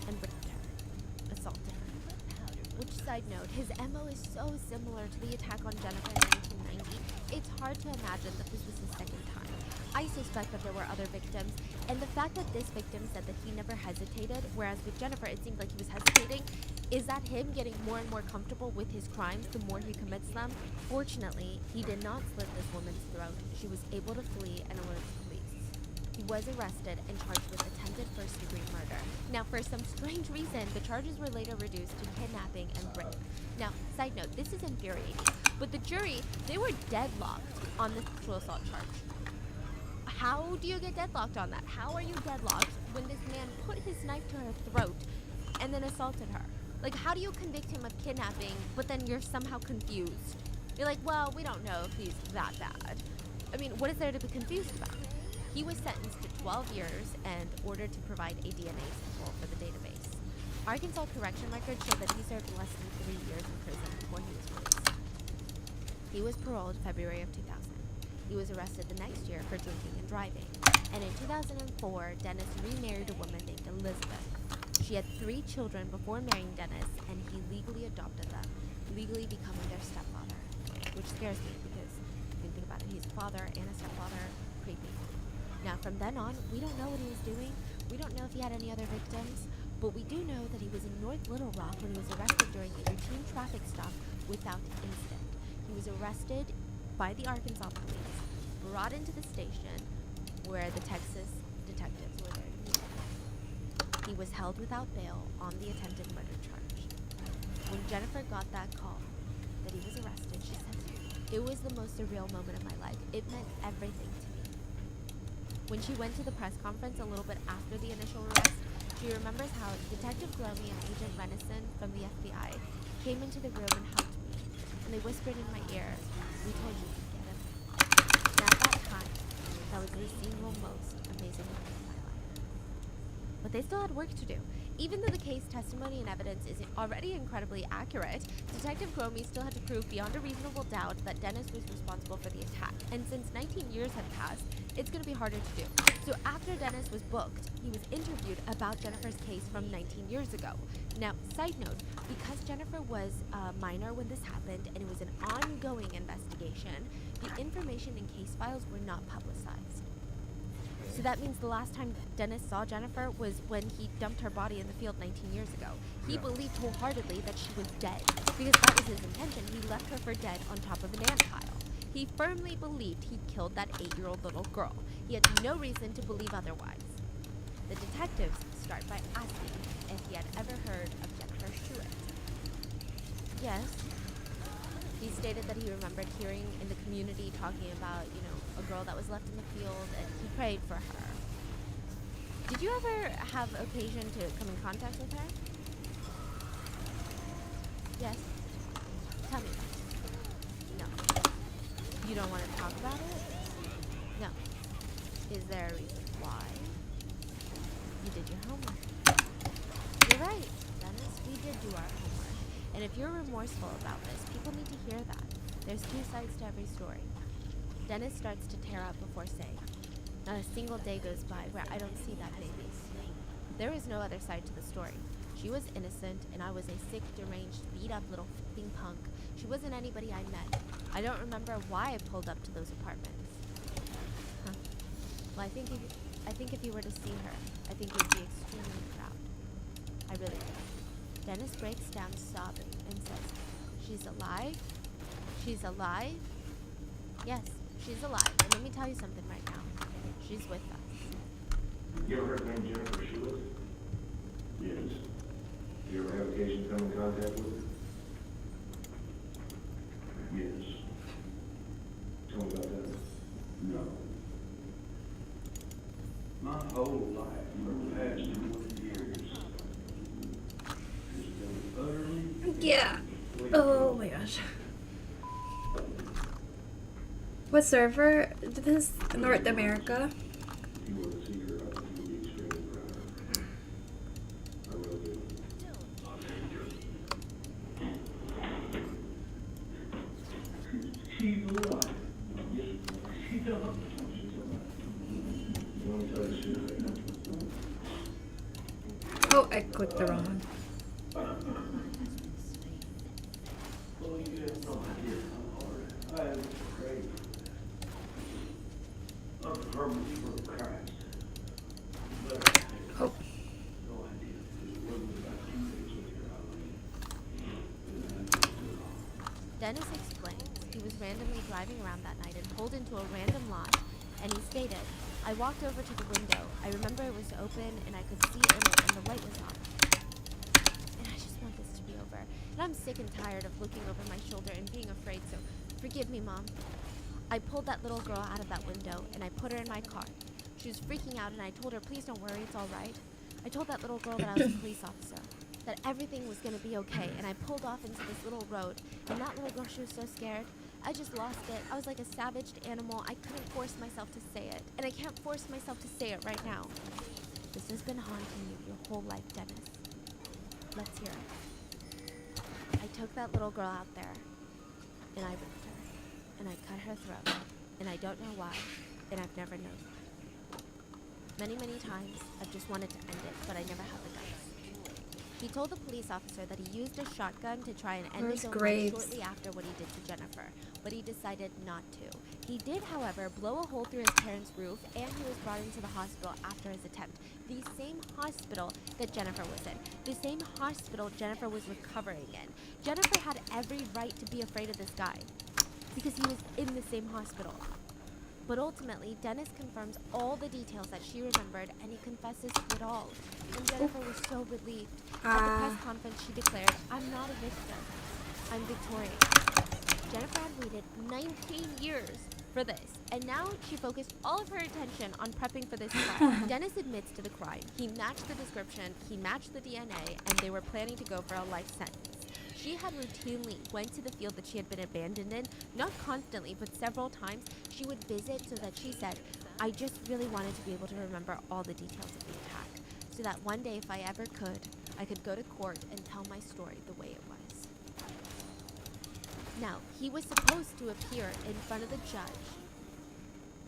and raped her, assaulted her. Which, side note, his MO is so similar to the attack on Jennifer in 1990, it's hard to imagine that this was his second time. I suspect that there were other victims, and the fact that this victim said that he never hesitated, whereas with Jennifer it seemed like he was hesitating, is that him getting more and more comfortable with his crimes the more he commits them? Fortunately, he did not slit this woman's throat. She was able to flee and alert the police. He was arrested and charged with attempted first-degree murder. Now, for some strange reason, the charges were later reduced to kidnapping and rape. Now, side note, this is infuriating, but the jury, they were deadlocked on the sexual assault charge. How do you get deadlocked on that? How are you deadlocked when this man put his knife to her throat and then assaulted her? Like, how do you convict him of kidnapping, but then you're somehow confused? You're like, well, we don't know if he's that bad. I mean, what is there to be confused about? He was sentenced to 12 years and ordered to provide a DNA sample for the database. Arkansas correction records show that he served less than 3 years in prison before he was released. He was paroled February of 2000. He was arrested the next year for drinking and driving. And in 2004, Dennis remarried a woman named Elizabeth. She had 3 children before marrying Dennis, and he legally adopted them, legally becoming their stepfather. Which scares me because if you think about it, he's a father and a stepfather. Creepy. Now, from then on, we don't know what he was doing. We don't know if he had any other victims, but we do know that he was in North Little Rock when he was arrested during a routine traffic stop without incident. He was arrested by the Arkansas police, brought into the station where the Texas detectives were there to meet him. He was held without bail on the attempted murder charge. When Jennifer got that call that he was arrested, she said, "It was the most surreal moment of my life. It meant everything to me." When she went to the press conference a little bit after the initial arrest, she remembers how Detective Glomey and Agent Renison from the FBI came into the room and hugged me, and they whispered in my ear, "We told you to get him." And at that time, that was the single most amazing moment of my life. But they still had work to do. Even though the case testimony and evidence is already incredibly accurate, Detective Glomey still had to prove beyond a reasonable doubt that Dennis was responsible for the attack. And since 19 years had passed, it's going to be harder to do. So after Dennis was booked, he was interviewed about Jennifer's case from 19 years ago. Now, side note, because Jennifer was a minor when this happened and it was an ongoing investigation, the information in case files were not publicized. So that means the last time Dennis saw Jennifer was when he dumped her body in the field 19 years ago. He believed wholeheartedly that she was dead, because that was his intention. He left her for dead on top of an ant pile. He firmly believed he killed that 8-year-old little girl. He had no reason to believe otherwise. The detectives start by asking if he had ever heard of Jennifer Schuett. Yes. He stated that he remembered hearing in the community talking about, a girl that was left in the field, and he prayed for her. Did you ever have occasion to come in contact with her? Yes. Tell me about it. No. You don't want to talk about it? No. Is there a reason why? You did your homework. You're right, Dennis. We did do our homework. And if you're remorseful about this, people need to hear that. There's 2 sides to every story. Dennis starts to tear up before saying, "Not a single day goes by where I don't see that baby." There is no other side to the story. She was innocent, and I was a sick, deranged, beat-up little f***ing punk. She wasn't anybody I met. I don't remember why I pulled up to those apartments. Huh. Well, I think if you were to see her, I think you'd be extremely proud. I really do. Dennis breaks down sobbing and says, "She's alive? She's alive? Yes, she's alive. And let me tell you something right now. She's with us."
You ever heard the name Jennifer Schuett? Yes. Do you ever have occasion to come in contact with her? Yes.
Yeah. Oh my gosh. What server? This is North America.
If you want to see her, you'll be extremely proud of her. I will do. She's alive. She's alive. You want me to tell you the truth right now?
Oh, I clicked the wrong one.
Well, you have no idea how hard I have prayed for this. Of harmony for Christ. But I have
Oh,
no idea if it wasn't about 2 days with your Halloween. Then I'd do it all.
Dennis explains he was randomly driving around that night and pulled into a random lot, and he stated, I walked over to the window. I remember it was open and I could see in it and the light was on. And I just want this to be over. And I'm sick and tired of looking over my shoulder and being afraid, so forgive me, Mom. I pulled that little girl out of that window and I put her in my car. She was freaking out and I told her, please don't worry, it's all right. I told that little girl that I was a police officer, that everything was going to be okay, and I pulled off into this little road, and that little girl, she was so scared. I just lost it. I was like a savaged animal. I couldn't force myself to say it, and I can't force myself to say it right now. This has been haunting you your whole life, Dennis. Let's hear it. I took that little girl out there, and I raped her, and I cut her throat, and I don't know why, and I've never known. Many, many times, I've just wanted to end it, but I never had the guts. He told the police officer that he used a shotgun to try and end
Where's
his own life
Graves?
shortly after what he did to Jennifer, but he decided not to. He did, however, blow a hole through his parents' roof, and he was brought into the hospital after his attempt. The same hospital that Jennifer was in. The same hospital Jennifer was recovering in. Jennifer had every right to be afraid of this guy, because he was in the same hospital. But ultimately, Dennis confirms all the details that she remembered, and he confesses to it all. And Jennifer was so relieved. At the press conference, she declared, I'm not a victim. I'm victorious. Jennifer had waited 19 years for this, and now she focused all of her attention on prepping for this crime. Dennis admits to the crime. He matched the description, he matched the DNA, and they were planning to go for a life sentence. She had routinely went to the field that she had been abandoned in, not constantly, but several times. She would visit so that she said, I just really wanted to be able to remember all the details of the attack, so that one day, if I ever could, I could go to court and tell my story the way it was. Now, he was supposed to appear in front of the judge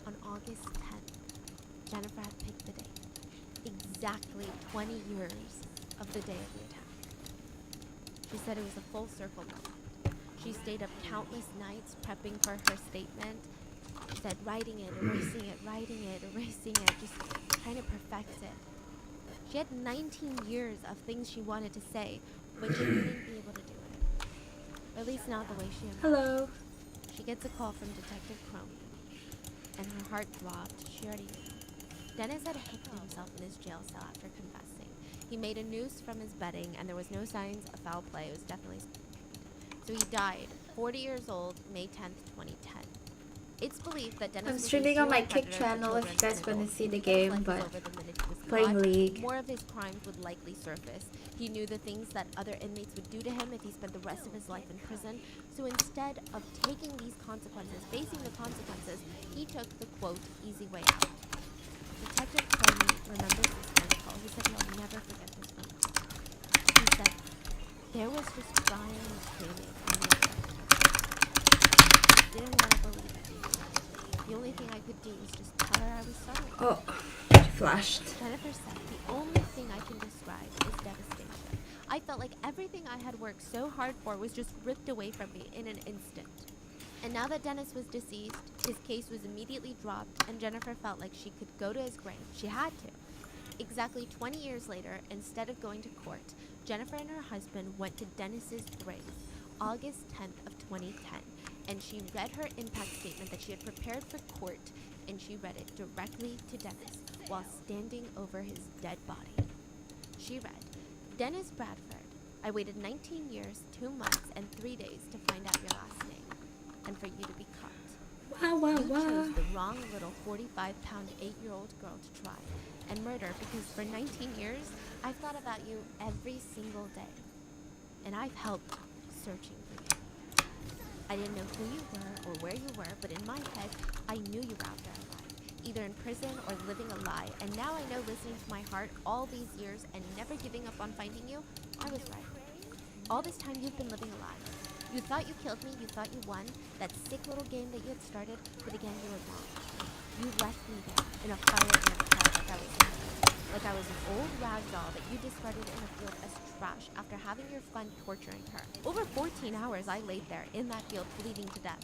on August 10th. Jennifer had picked the date. Exactly 20 years of the day of the attack. She said it was a full circle moment. She stayed up countless nights prepping for her statement. She said writing it, erasing it, writing it, erasing it, just trying to perfect it. She had 19 years of things she wanted to say, but she wouldn't be able to do it. Or at least not the way she imagined.
hello.
She gets a call from Detective Crone, and her heart throbbed. She already knew. Dennis had hanged himself in his jail cell after confessing. He made a noose from his bedding, and there was no signs of foul play. It was definitely... So he died, 40 years old, May 10th, 2010. It's believed that Dennis
I'm
was a
streaming on my
serial
Kick
predator for
channel if you
children
guys
and
want to
adults.
see the
His
game,
life was
but
over the minute he was
playing
caught.
League.
More of his crimes would likely surface. He knew the things that other inmates would do to him if he spent the rest of his life in prison. So instead of taking these consequences, facing the consequences, he took the, quote, easy way out. Detective Crone remembers this phone call. He said he'll never forget this phone call. He said, there was just crying and screaming on the other end. I didn't want to believe it. The only thing I could do was just tell her I was sorry.
Oh, she flashed.
Jennifer said, the only thing I can describe is devastation. I felt like everything I had worked so hard for was just ripped away from me in an instant. And now that Dennis was deceased, his case was immediately dropped, and Jennifer felt like she could go to his grave. She had to. Exactly 20 years later, instead of going to court, Jennifer and her husband went to Dennis's grave, August 10th of 2010, and she read her impact statement that she had prepared for court, and she read it directly to Dennis while standing over his dead body. She read, Dennis Bradford, I waited 19 years, 2 months, and 3 days to find out your last name, and for you to be caught.
Wow, wow,
You
wow.
chose the wrong little 45-pound 8-year-old girl to try and murder because for 19 years, I've thought about you every single day. And I've helped searching for you. I didn't know who you were or where you were, but in my head, I knew you were out there alive, either in prison or living a lie. And now I know, listening to my heart all these years and never giving up on finding you, I was right. All this time you've been living a lie. You thought you killed me, you thought you won, that sick little game that you had started, but again, you were wrong. You left me there in a fire ant pile like I was nothing. Like I was an old rag doll that you discarded in a field as trash after having your fun torturing her. Over 14 hours I laid there in that field bleeding to death,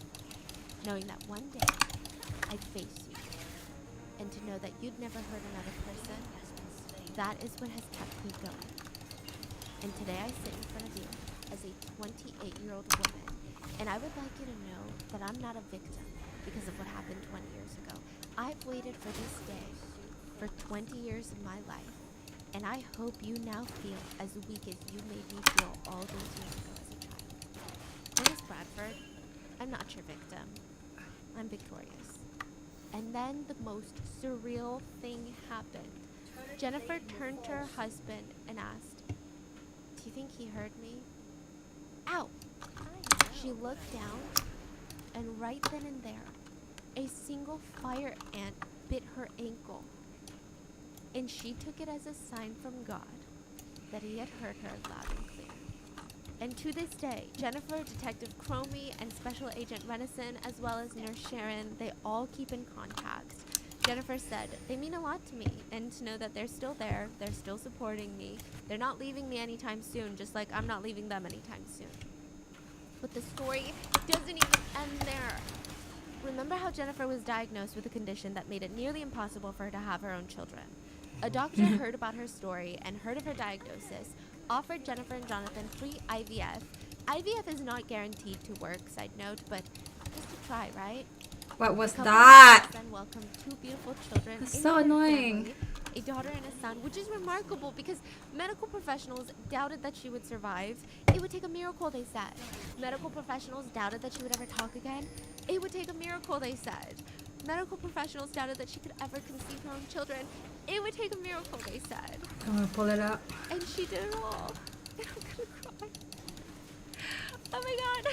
knowing that one day I'd face you. And to know that you'd never hurt another person, that is what has kept me going. And today I sit in front of you as a 28-year-old woman, and I would like you to know that I'm not a victim because of what happened 20 years ago. I've waited for this day for 20 years of my life, and I hope you now feel as weak as you made me feel all those years ago as a child. Dennis Bradford, I'm not your victim. I'm victorious. And then the most surreal thing happened. Jennifer turned to her husband and asked, "Do you think he heard me?" Ow! She looked down, and right then and there, a single fire ant bit her ankle. And she took it as a sign from God that he had heard her loud and clear. And to this day, Jennifer, Detective Cromie, and Special Agent Renison, as well as Nurse Sharon, they all keep in contact. Jennifer said, "They mean a lot to me, and to know that they're still there, they're still supporting me. They're not leaving me anytime soon, just like I'm not leaving them anytime soon." But the story doesn't even end there. Remember how Jennifer was diagnosed with a condition that made it nearly impossible for her to have her own children? A doctor heard about her story and heard of her diagnosis, offered Jennifer and Jonathan free IVF. IVF is not guaranteed to work, side note, but just to try, right?
What was
The couple
that?
then welcomed 2 beautiful children.
That's
into
so
their
annoying.
family, a daughter and a son, which is remarkable because medical professionals doubted that she would survive. It would take a miracle, they said. Medical professionals doubted that she would ever talk again. It would take a miracle, they said. Medical professionals doubted that she could ever conceive her own children. It would take a miracle, they said.
I'm gonna pull it up.
And she did it all. And I'm gonna cry. Oh my god.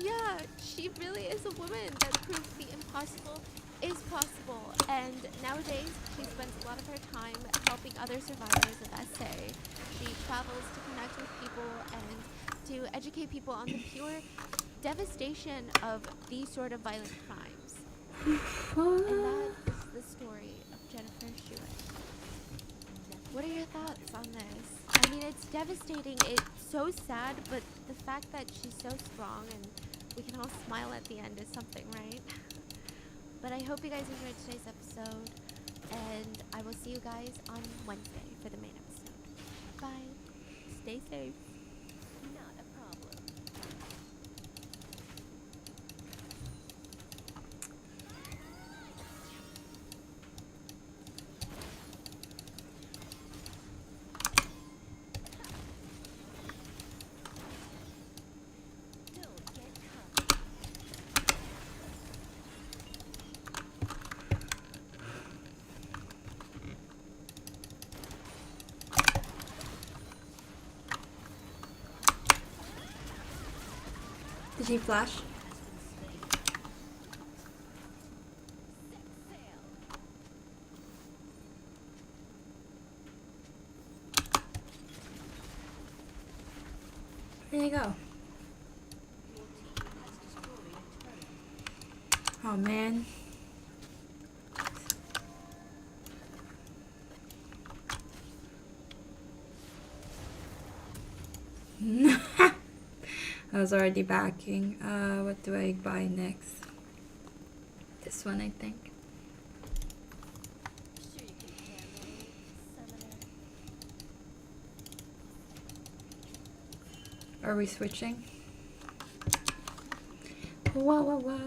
Yeah, she really is a woman that proved the impossible is possible. And nowadays, she spends a lot of her time helping other survivors of SA. She travels to connect with people and to educate people on the pure devastation of these sort of violent crimes. And that is the story of Jennifer Schuett. What are your thoughts on this? I mean, it's devastating. It's so sad, but the fact that she's so strong and we can all smile at the end is something, right? But I hope you guys enjoyed today's episode, and I will see you guys on Wednesday for the main episode. Bye. Stay safe. Not a problem.
Did he flash? Where'd he go? Oh man. I was already backing. What do I buy next? This one, I think. Are we switching? Whoa, whoa, whoa.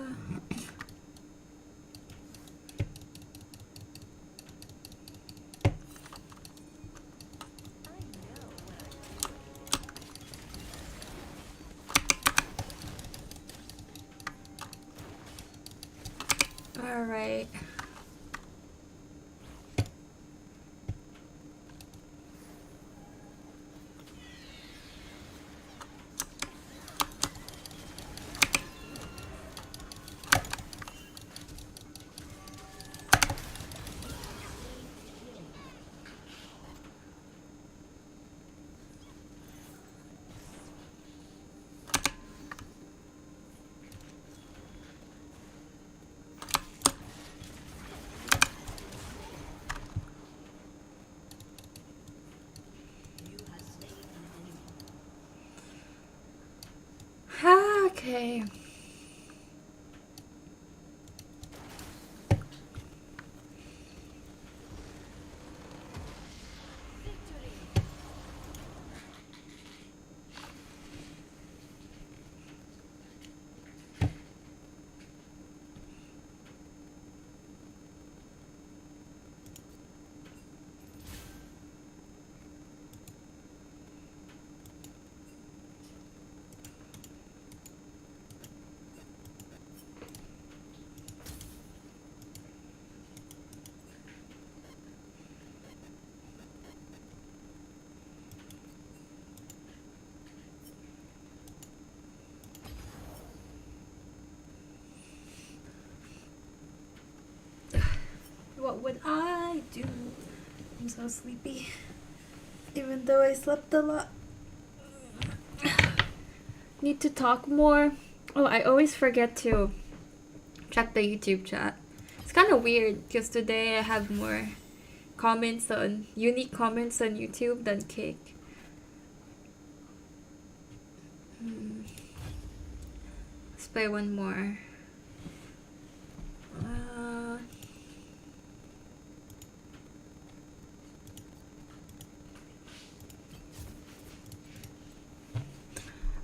All right. Okay. What would I do? I'm so sleepy. Even though I slept a lot. Need to talk more. Oh, I always forget to check the YouTube chat. It's kind of weird because today I have more unique comments on YouTube than Cake. Let's play one more.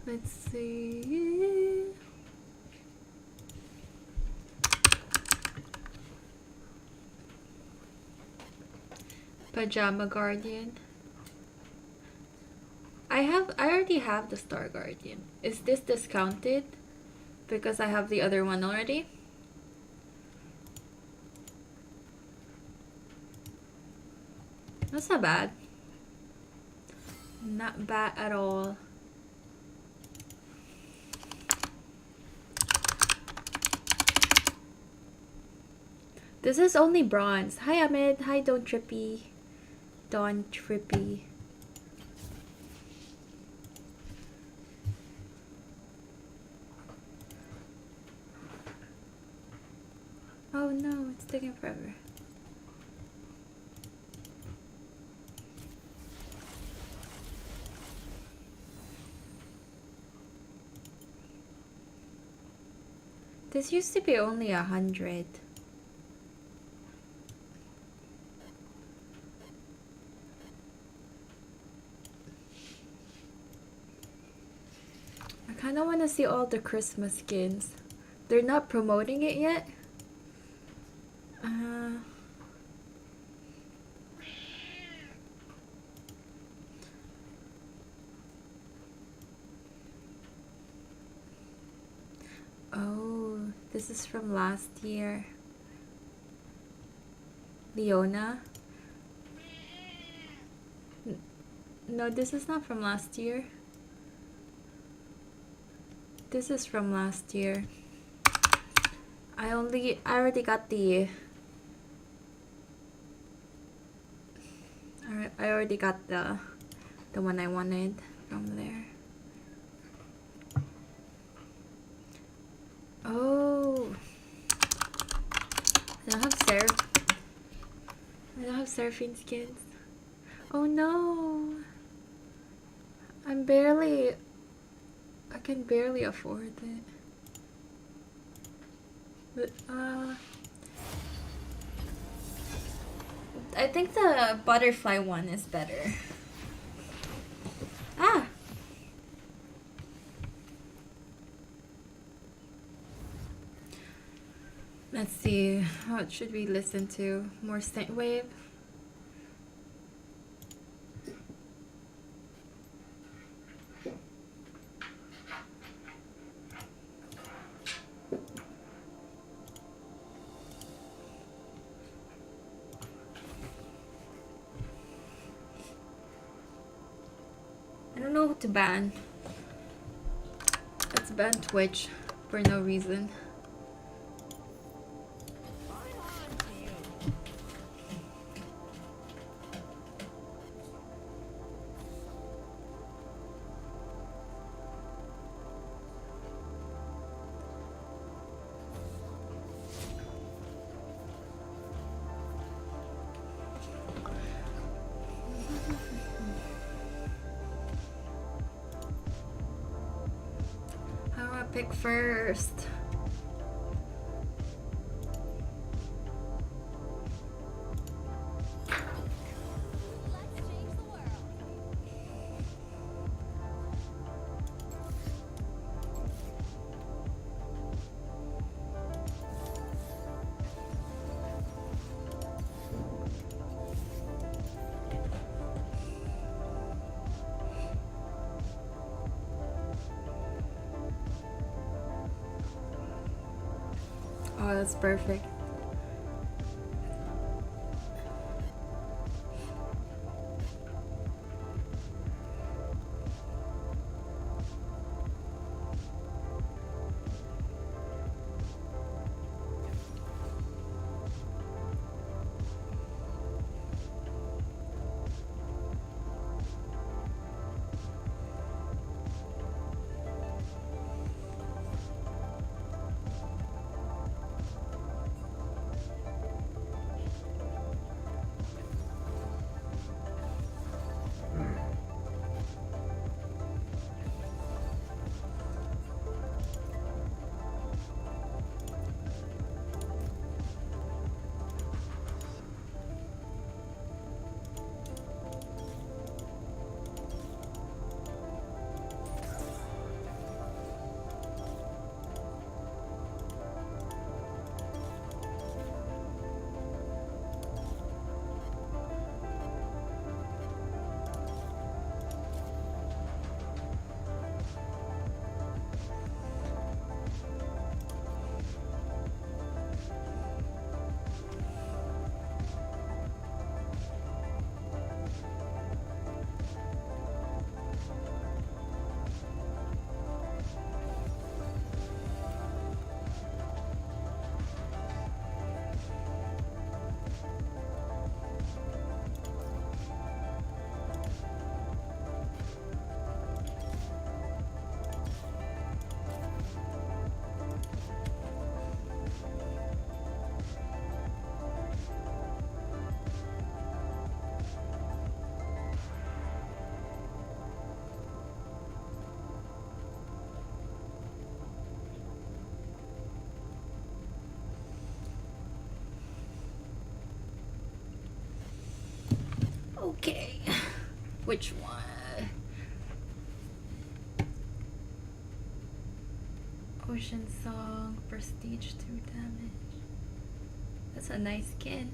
Let's see. Pajama Guardian. I already have the Star Guardian. Is this discounted? Because I have the other one already? That's not bad. Not bad at all. This is only bronze. Hi Ahmed. Hi Don't Trippy. Don Trippy. Oh no, it's taking forever. This used to be only 100. I kind of want to see all the Christmas skins. They're not promoting it yet. Oh, this is from last year. Leona. No, this is not from last year. This is from last year. I already got the I already got the one I wanted from there. Oh, I don't have Seraphine skins. Oh no, I can barely afford it. But I think the butterfly one is better. Ah! Let's see, what should we listen to? More Synthwave? I don't know who to ban. Let's ban Twitch for no reason. pick first. Oh, that's perfect. Okay. Which one? Ocean Song, Prestige 2 damage. That's a nice skin.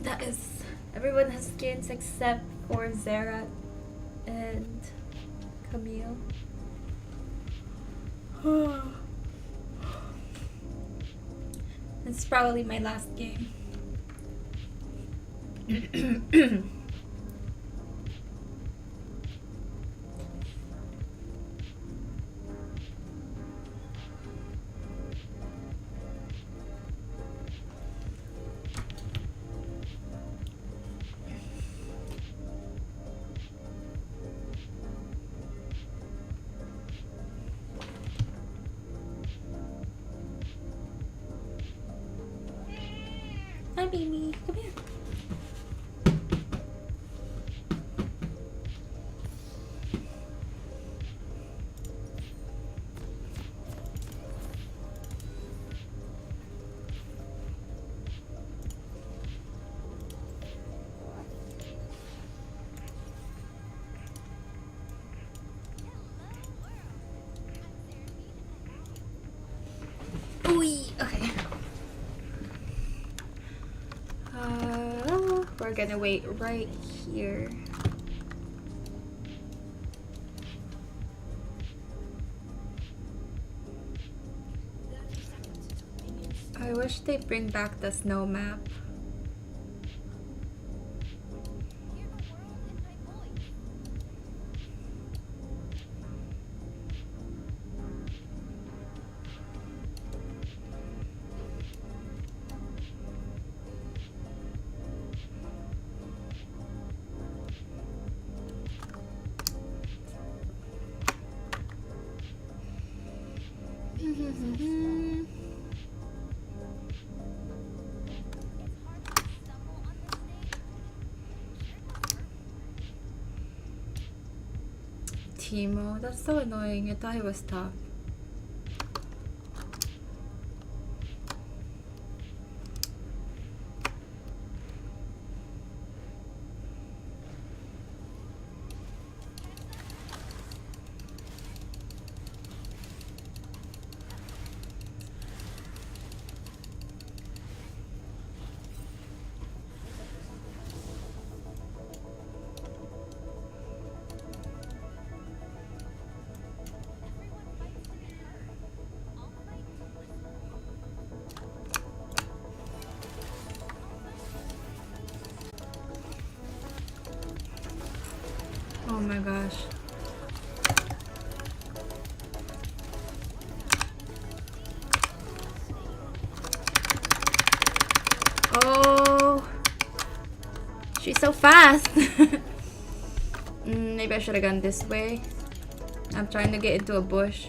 That is, everyone has skins except for Zerat and Camille. It's probably my last game. Hi, baby. Come here. Ooh, okay. We're gonna wait right here. I wish they bring back the snow map. Teemo. That's so annoying. I thought it was tough. Oh my gosh. Oh, she's so fast. Maybe I should have gone this way. I'm trying to get into a bush.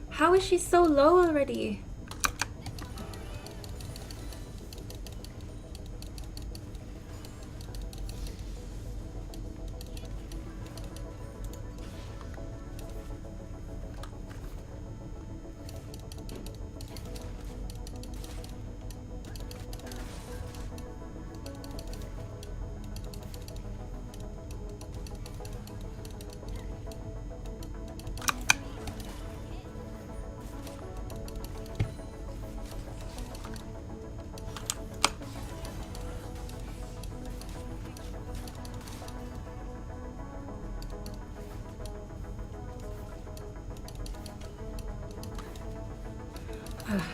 How is she so low already?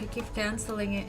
I keep canceling it.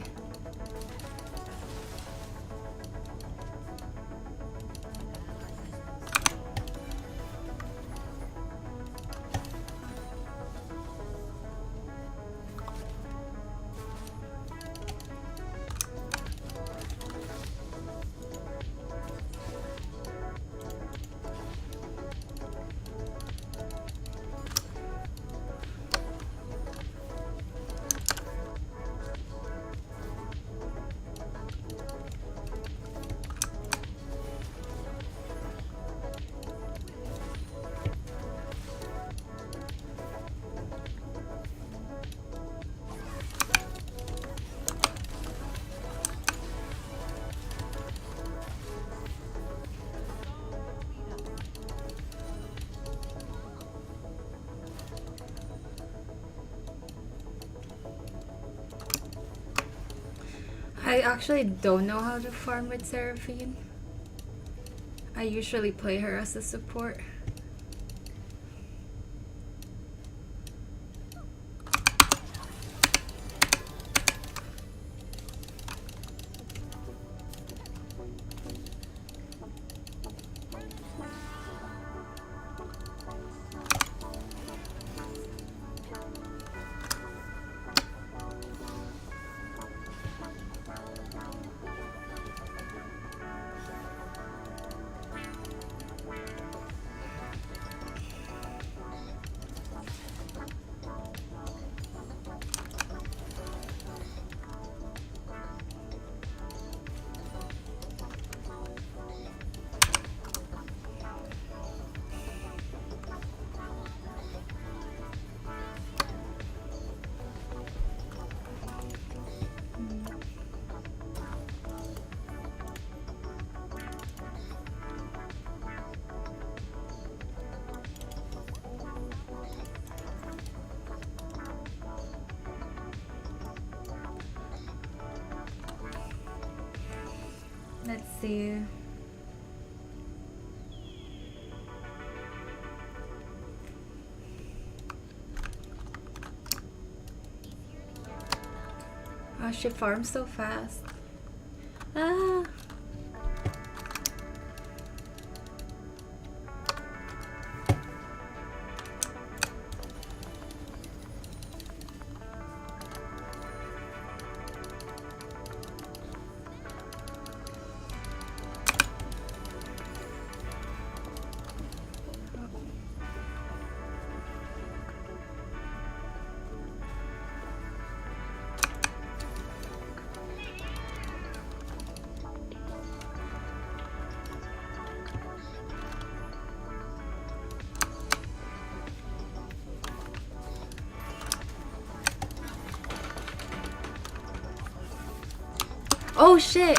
I actually don't know how to farm with Seraphine. I usually play her as a support. Let's see. Oh, she farms so fast. Ah. Oh shit!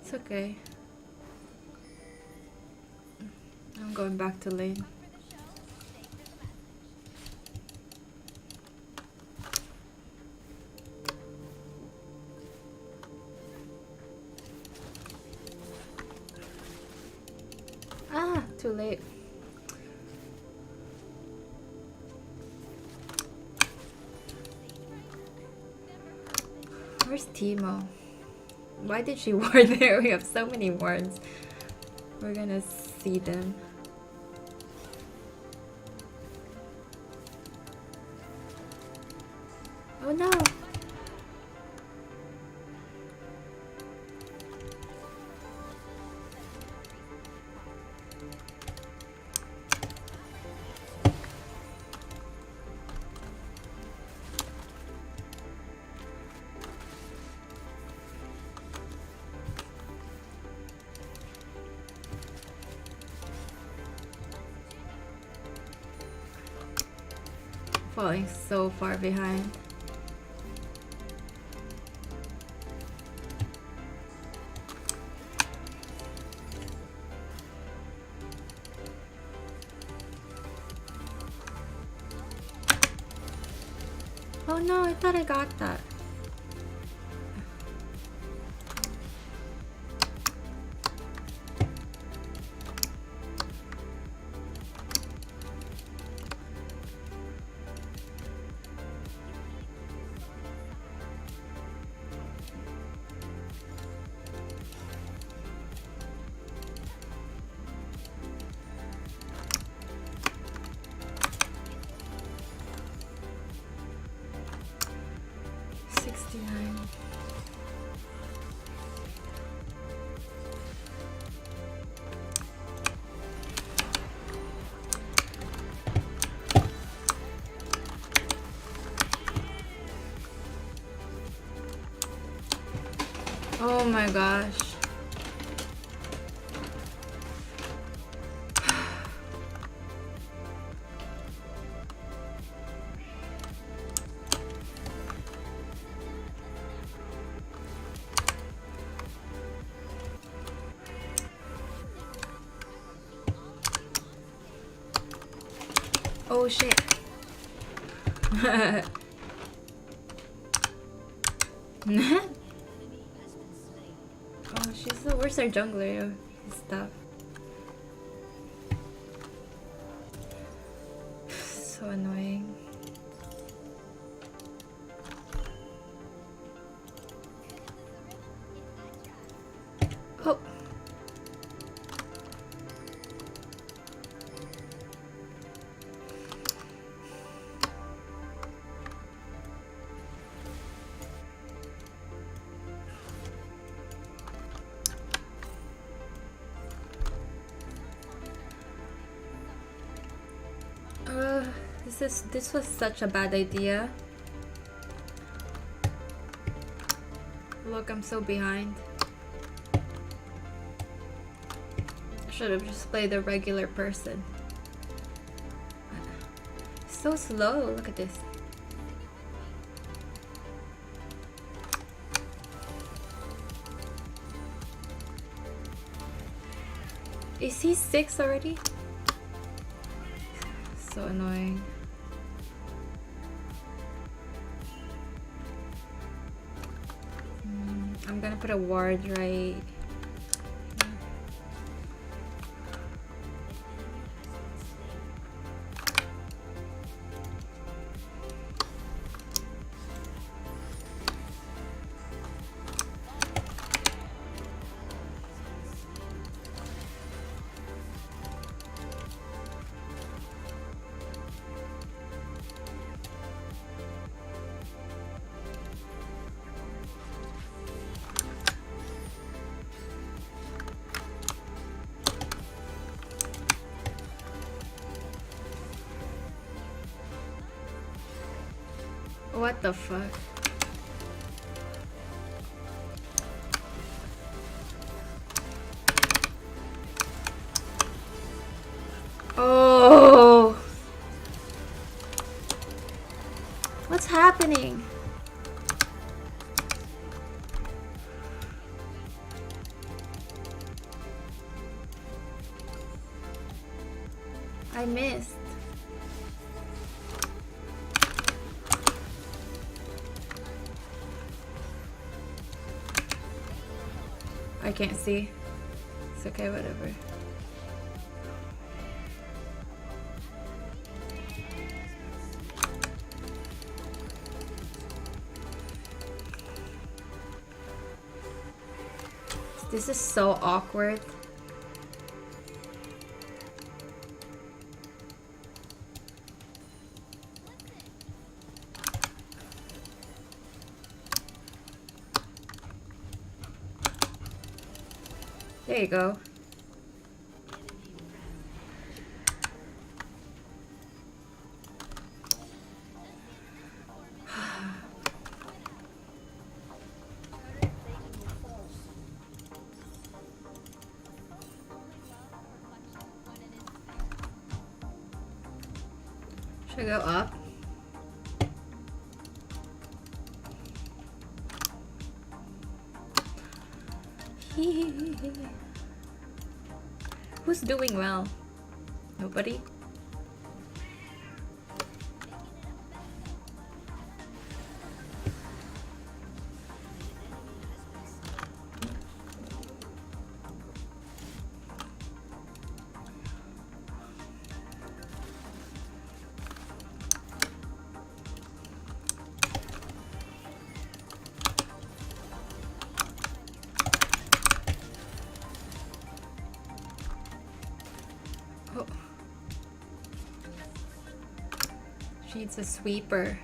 It's okay. I'm going back to lane. Ah, too late. Where's Timo? Why did she ward there? We have so many wards. We're gonna see them. Oh no! Falling so far behind. Oh no, I thought I got that. Oh my gosh. Oh shit. Oh, she's the worst our jungler stuff. So annoying. Oh. This was such a bad idea. Look, I'm so behind. I should have just played the regular person. So slow, look at this. Is he 6 already? So annoying. I'm gonna put a ward right. What the fuck? Oh! What's happening? I missed. I can't see. It's okay, whatever. This is so awkward. There you go. Should I go up? Who's doing well? Nobody? Oh. She's a sweeper.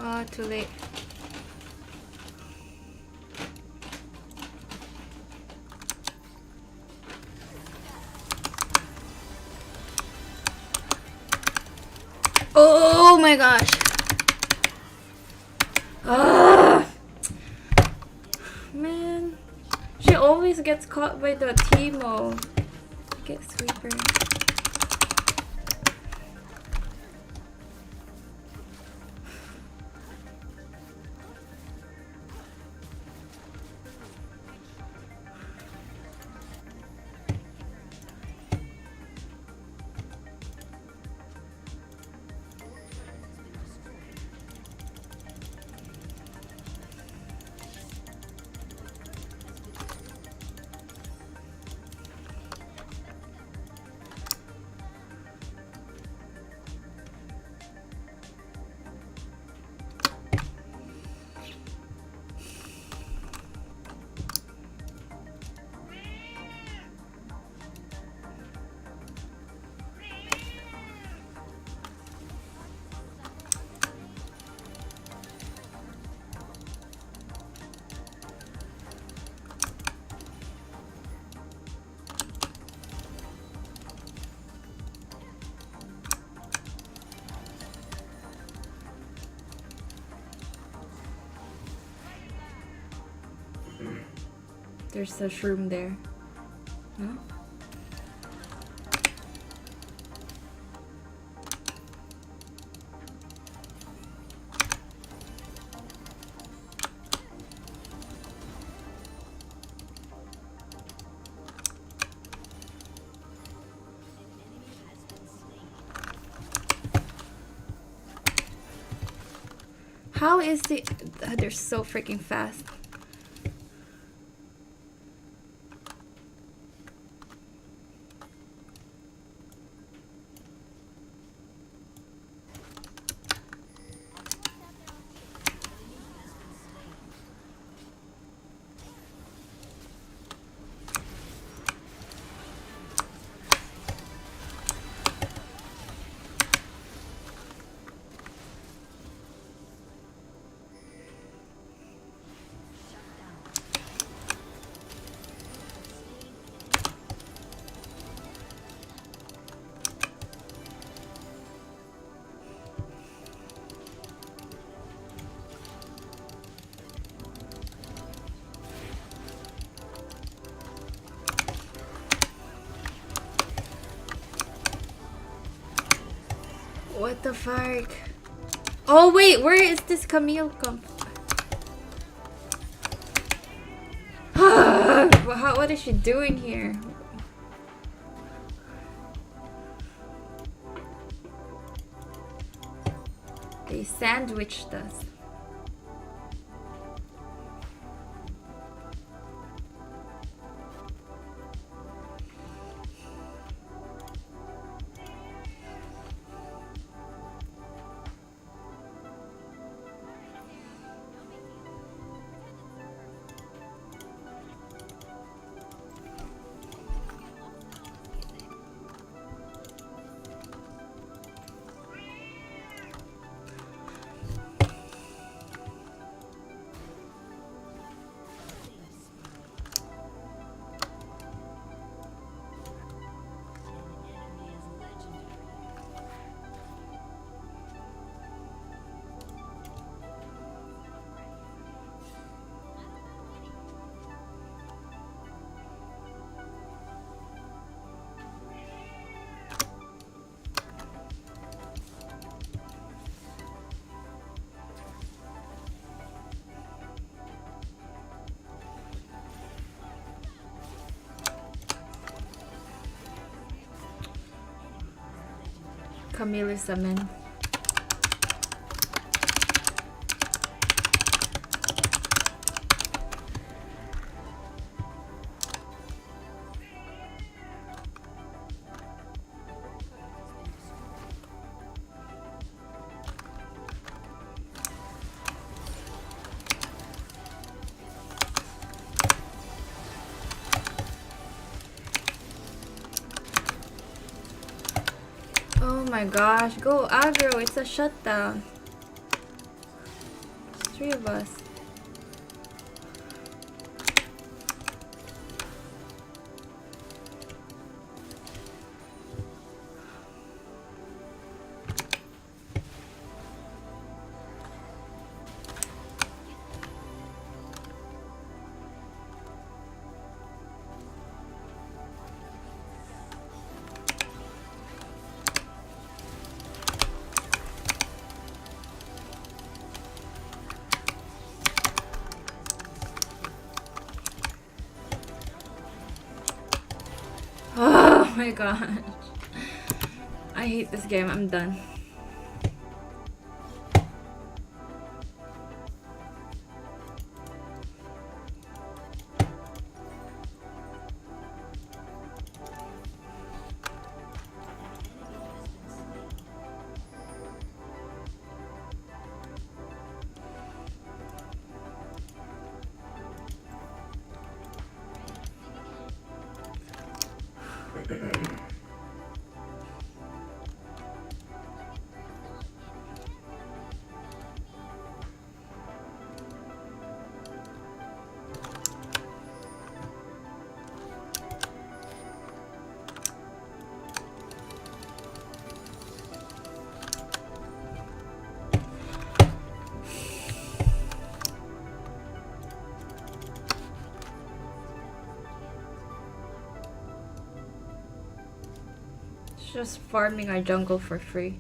Oh, too late. Oh my gosh. Ah, man. She always gets caught by the Teemo. Get sweeper. There's a shroom there. No? How is the... They're so freaking fast. What the fuck? Oh wait, where is this Camille come from? What is she doing here? They sandwiched us. Camille summon. Oh my gosh, go aggro, it's a shutdown. There's 3 of us. Oh my gosh. I hate this game, I'm done. Just farming our jungle for free.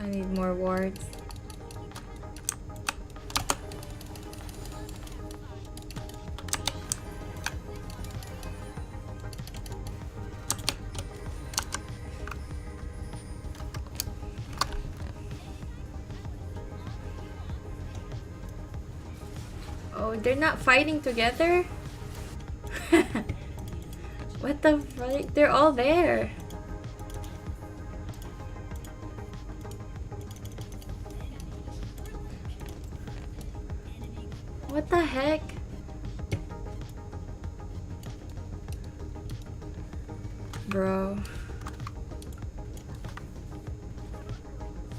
I need more wards. Oh, they're not fighting together? What the fuck? They're all there. What the heck? Bro.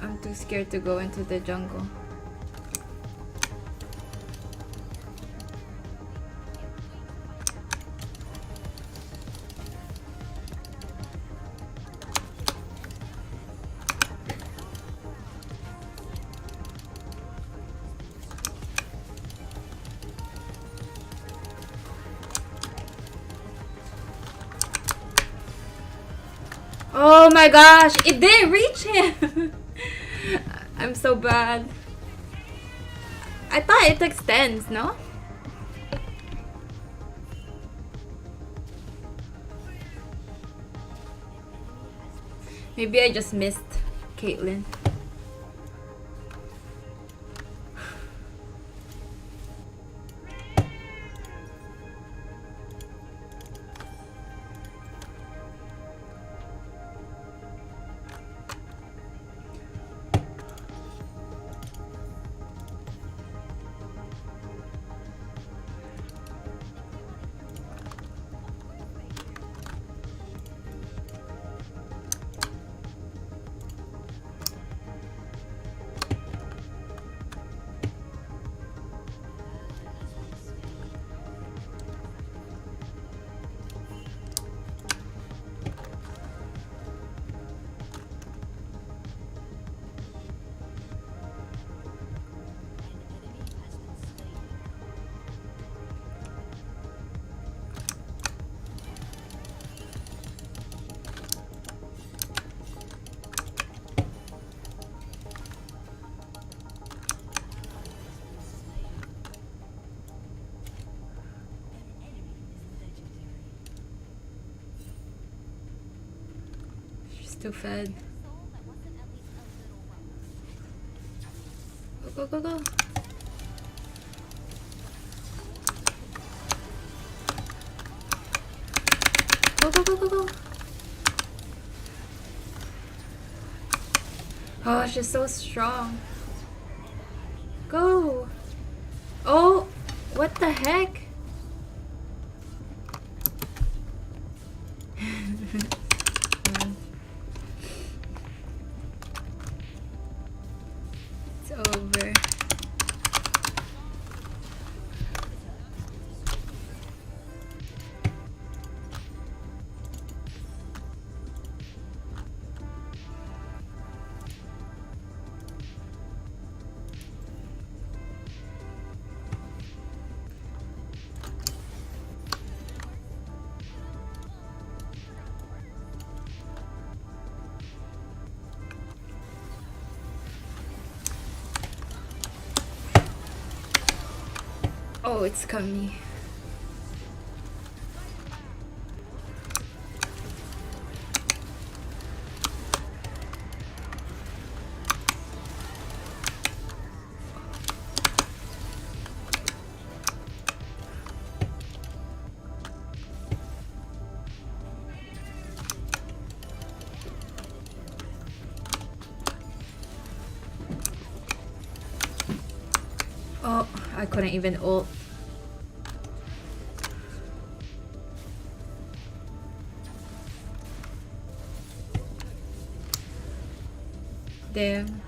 I'm too scared to go into the jungle. Oh my gosh, it didn't reach him. I'm so bad. I thought it extends, no? Maybe I just missed Caitlyn. She's too fed. Go, go, go, go. Go, go, go, go, go. Oh, she's so strong. Go. Oh, what the heck? It's over. Oh, it's coming. Oh, I couldn't even ult. Damn.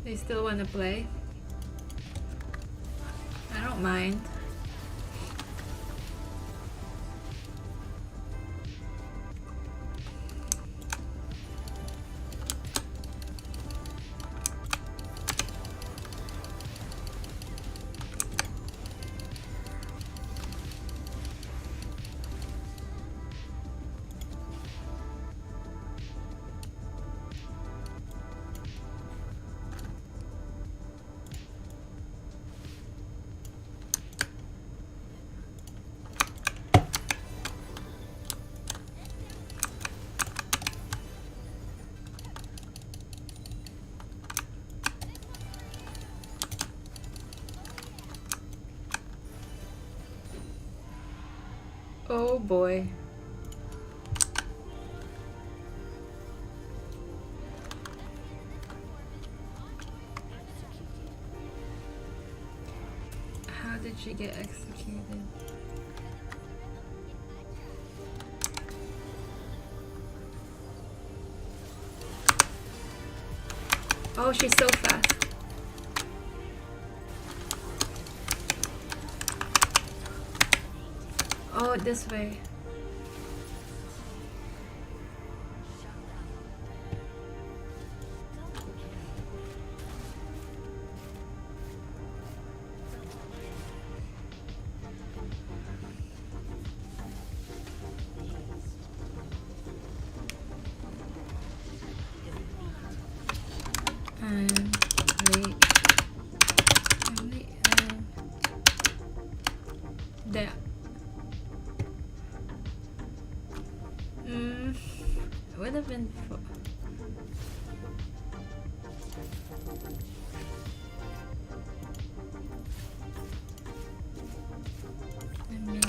They still want to play? I don't mind. Oh boy. How did she get executed? Oh, she's so fast. Oh, this way. Wait. Wait, there. It would have been. Let me.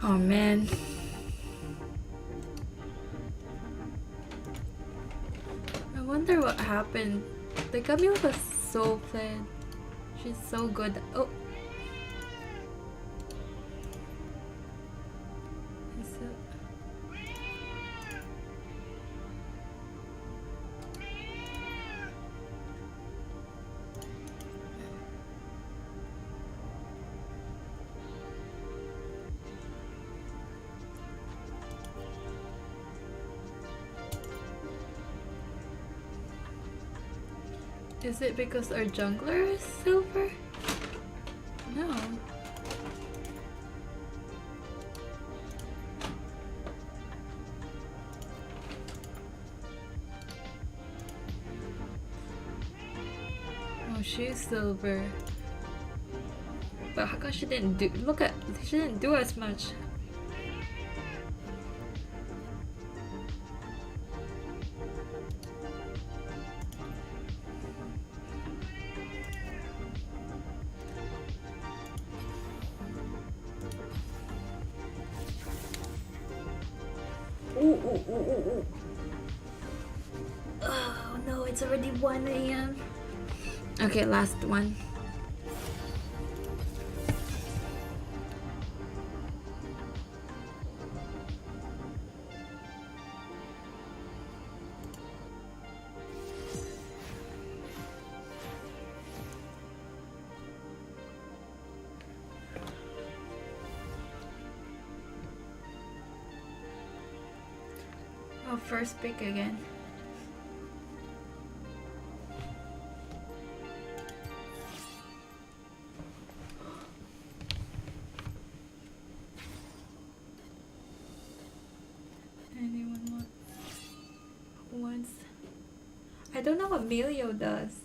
Oh man. I wonder what happened. The Camille was so played. She's so good. Oh. Is it? Is it because our jungler is silver? No. Oh, she's silver. But how come she didn't do? Look at, she didn't do as much. Ooh. Oh no, it's already 1 a.m. Okay, last one. Oh, first pick again. Anyone wants? I don't know what Melio does.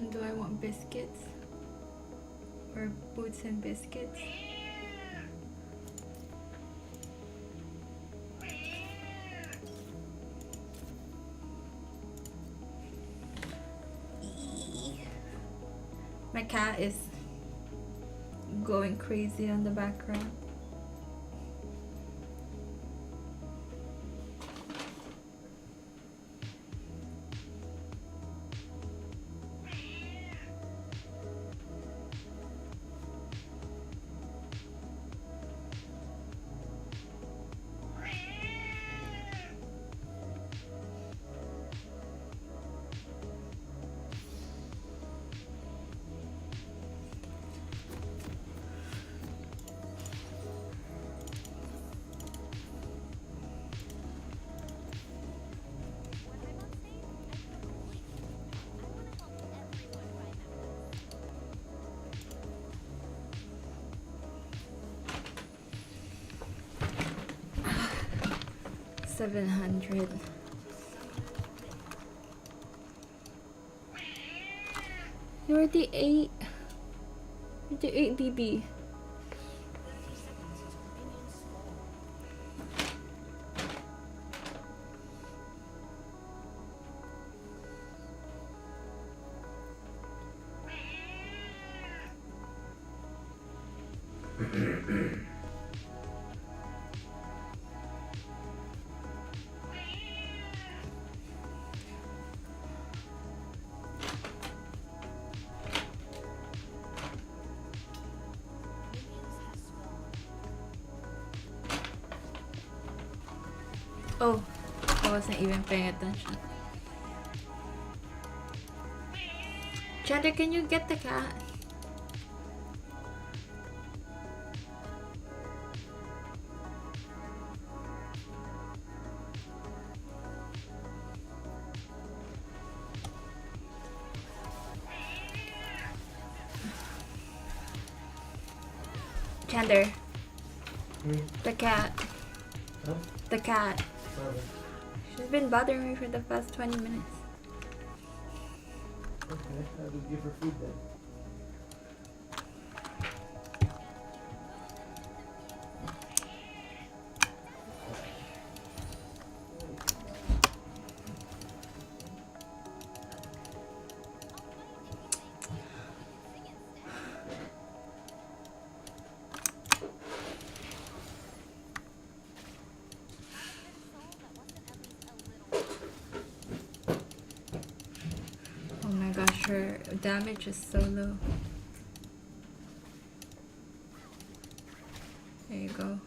Do I want biscuits? Or boots and biscuits? My cat is going crazy on the background. $700. You're the 8. You're the 8 BB. Oh, I wasn't even paying attention. Chandler, can you get the cat? Chandler, the cat.
Huh?
The cat. She's been bothering me for the past 20 minutes.
Okay, I'll just give her food then.
Oh my gosh, her damage is so low. There you go.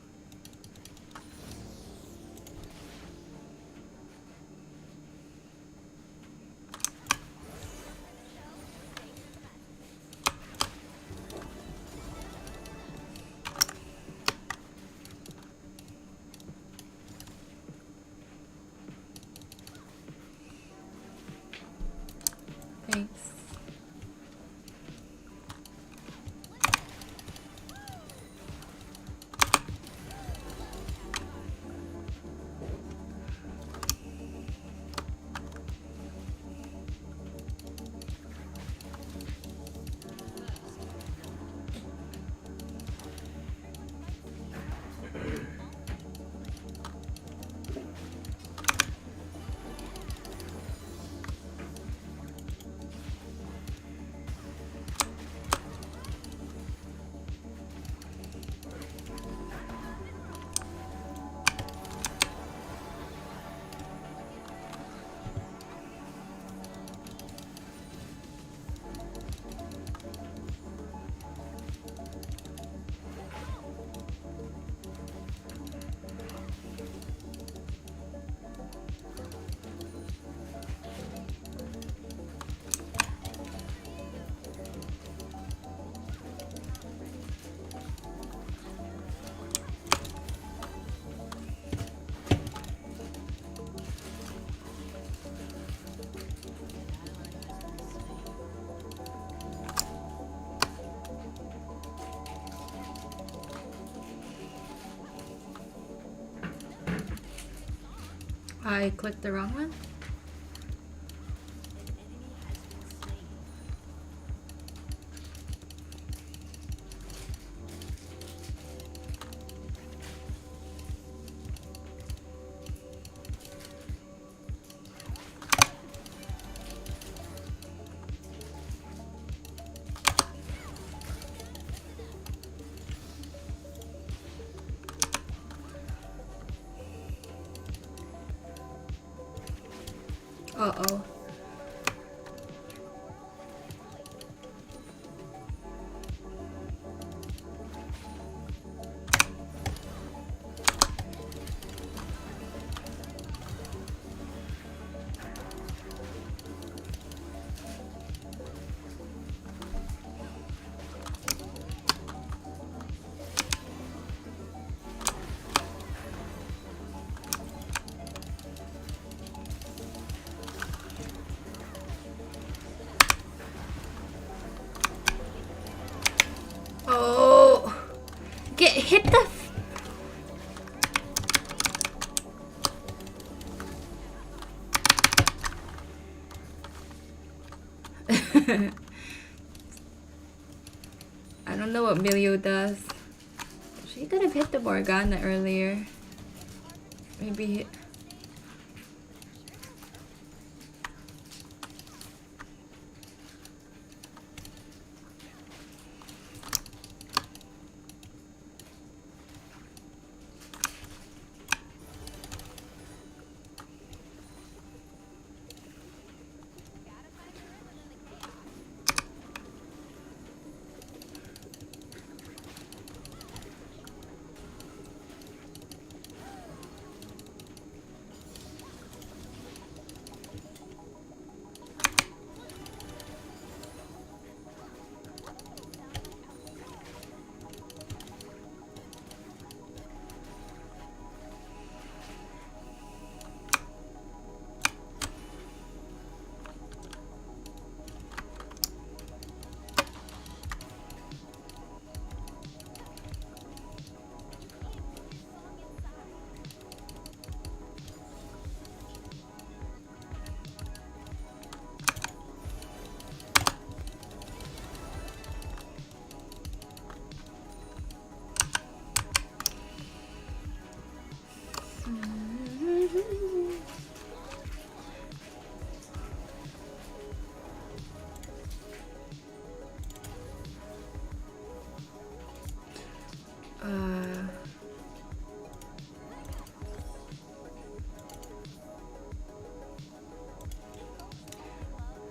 Thanks. I clicked the wrong one. I don't know what Milio does. She could have hit the Morgana earlier. Maybe.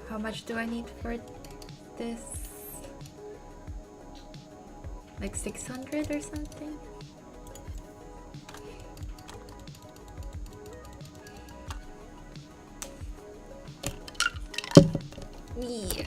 How much do I need for this? Like 600 or something? Yeah.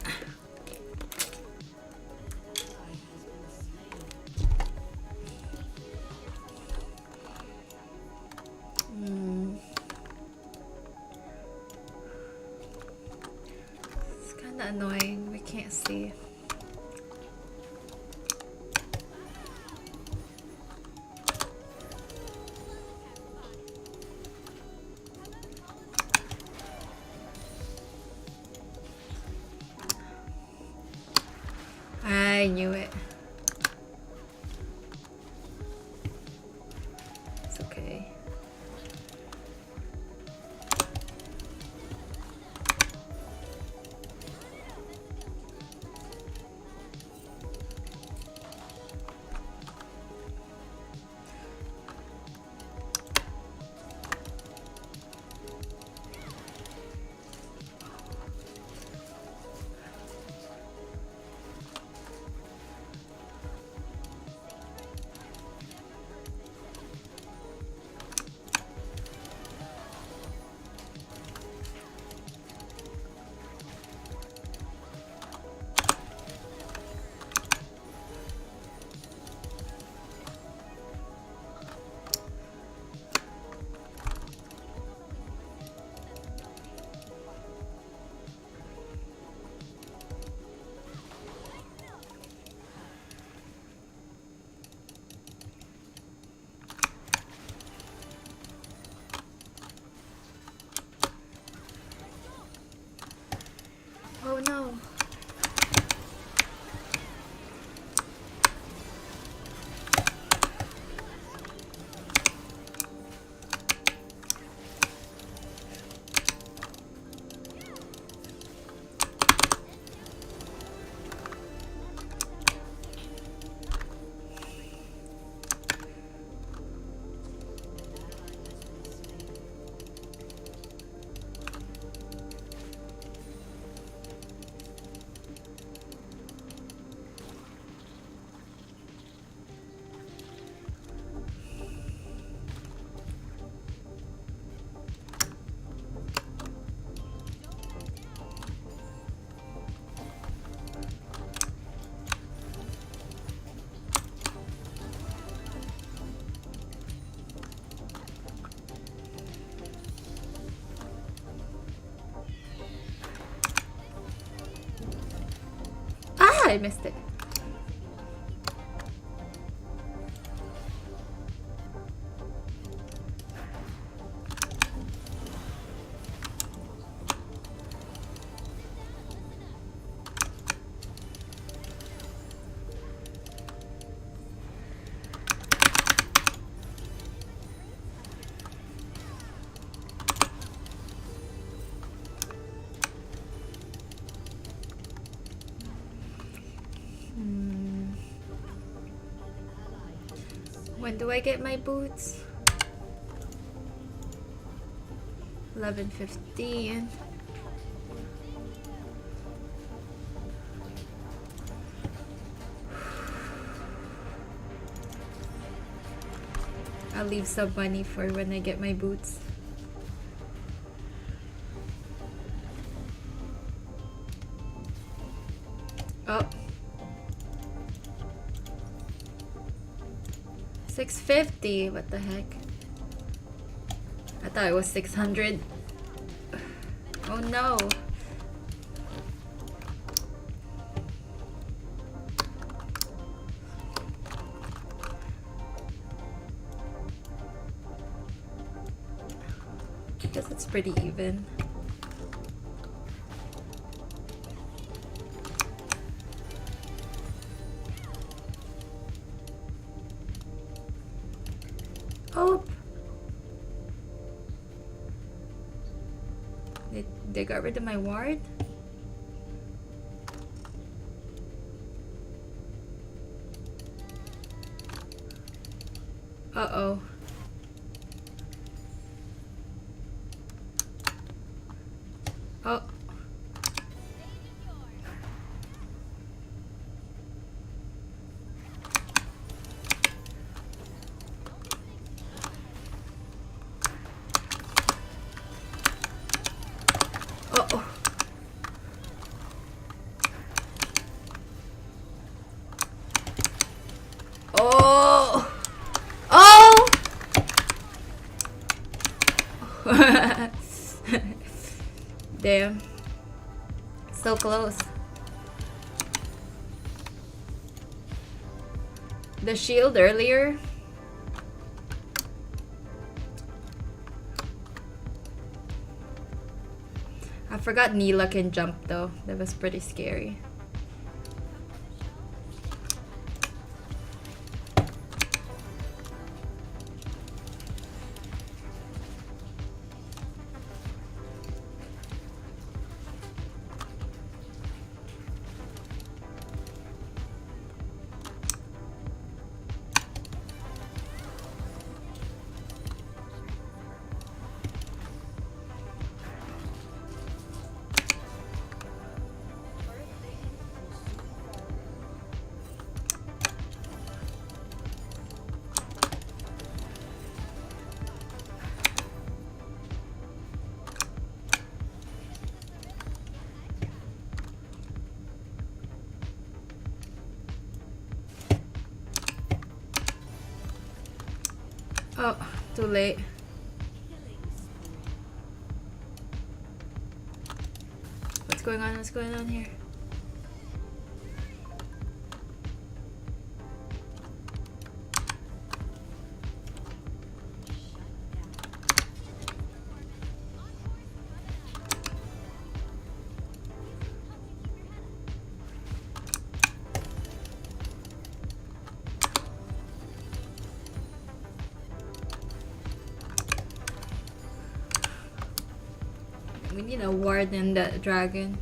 It's kind of annoying. We can't see. I knew it. It's okay. Oh no. Ah, I missed it. When do I get my boots? 11:15. I'll leave some money for when I get my boots. Oh. 650. What the heck? I thought it was 600. Oh no. I guess it's pretty even. Oh. They got rid of my ward? Uh-oh. Oh. Uh-oh. Oh. Oh. Damn. So close. The shield earlier. I forgot Neela can jump though. That was pretty scary. Oh, too late. What's going on? What's going on here? We need a ward and that dragon.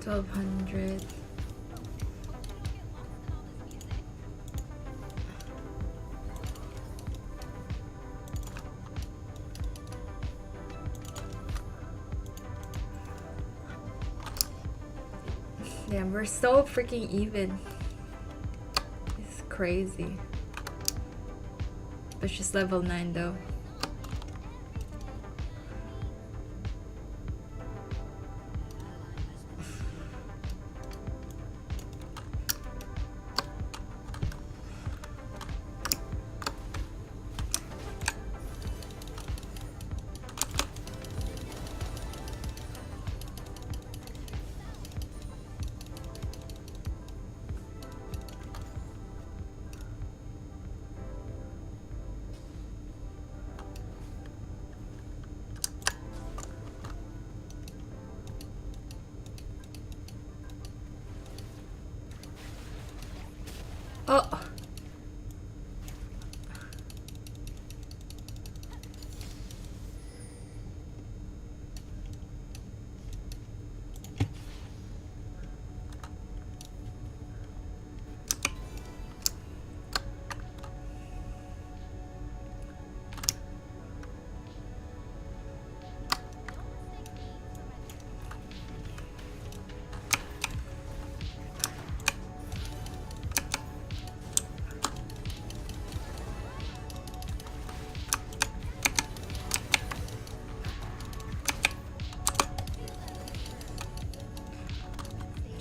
$1,200. Damn, we're so freaking even. Crazy. But she's level 9 though.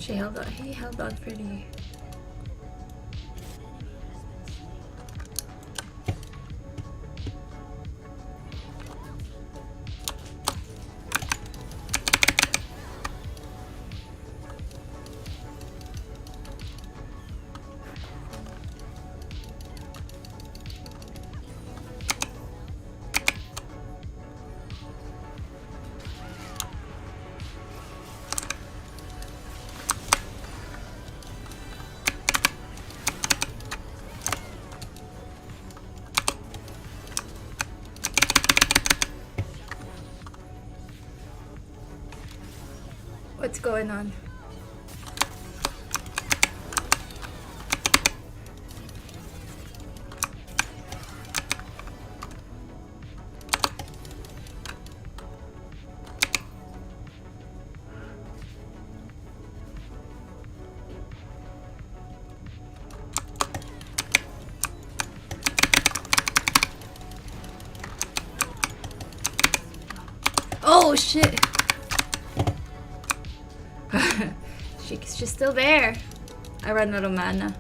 He held on pretty. What's going on? Oh shit! She's still there. I ran out of mana.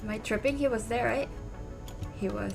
Am I tripping? He was there, right? He was.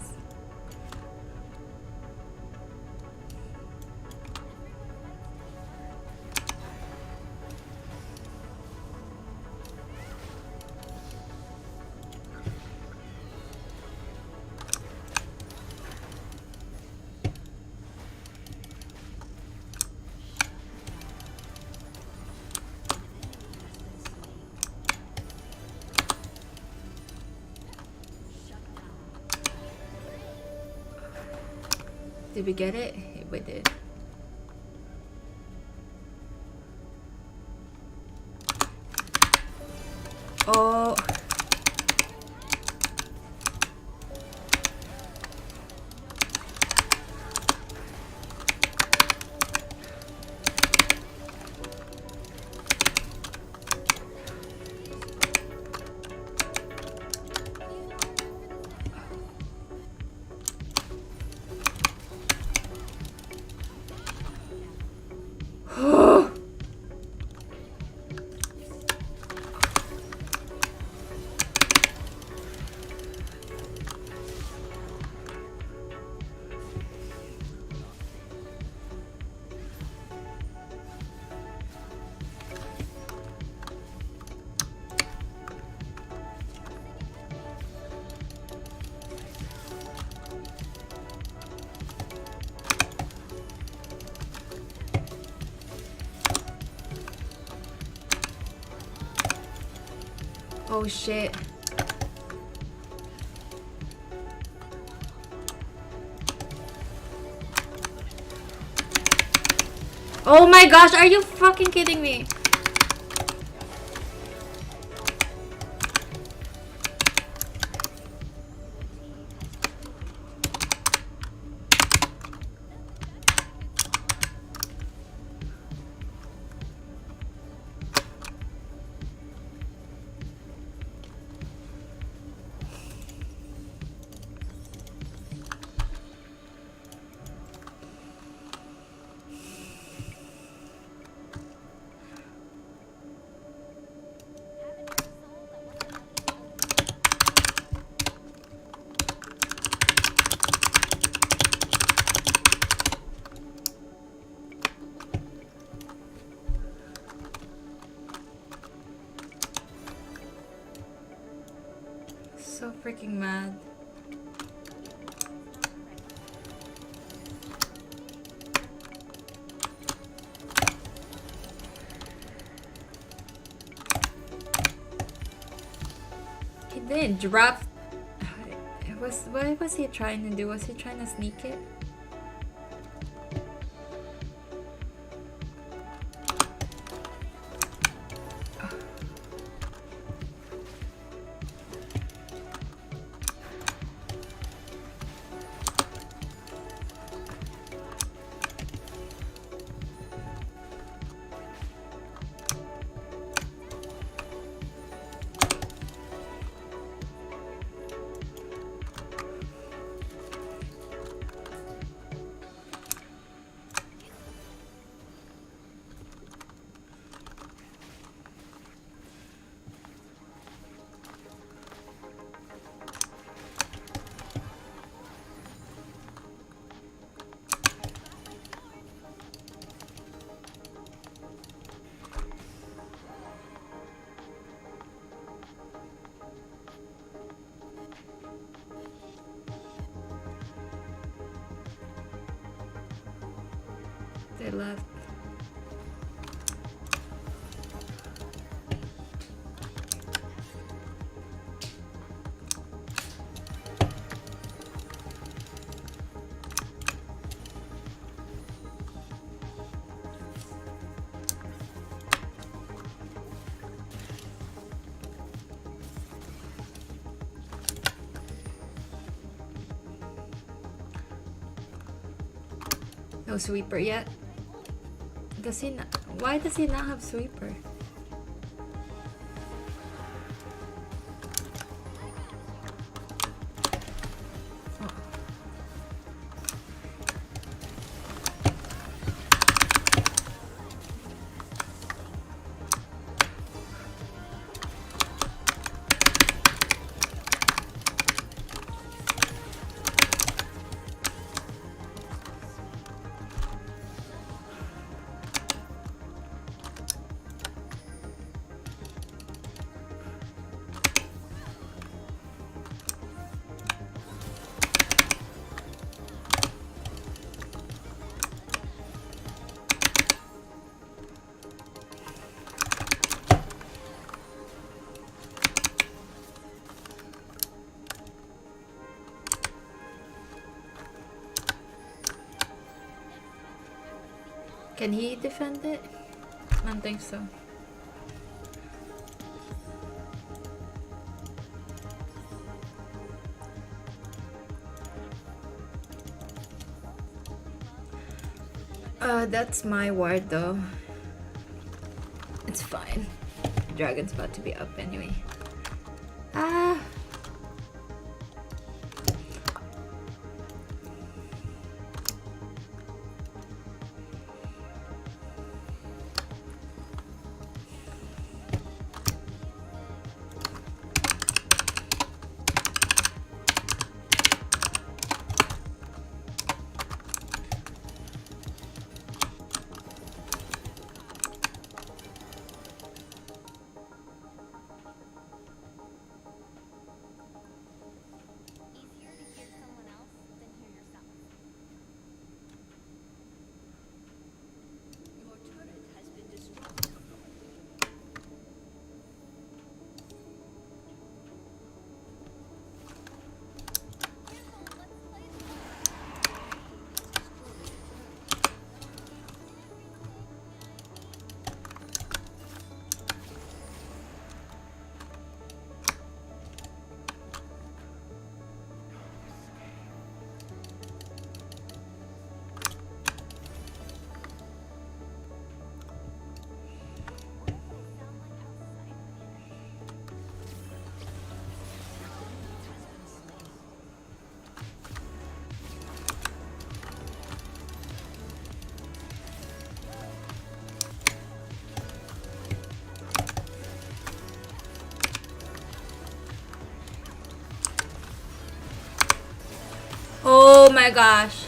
Did we get it? We did. Oh. Oh shit. Oh my gosh, are you fucking kidding me? So freaking mad. He didn't drop. What was he trying to do? Was he trying to sneak it? They left. No sweeper yet. Does he not? Why does he not have sweeper? Can he defend it? I don't think so. That's my ward though. It's fine. Dragon's about to be up anyway. Ah. Oh my gosh.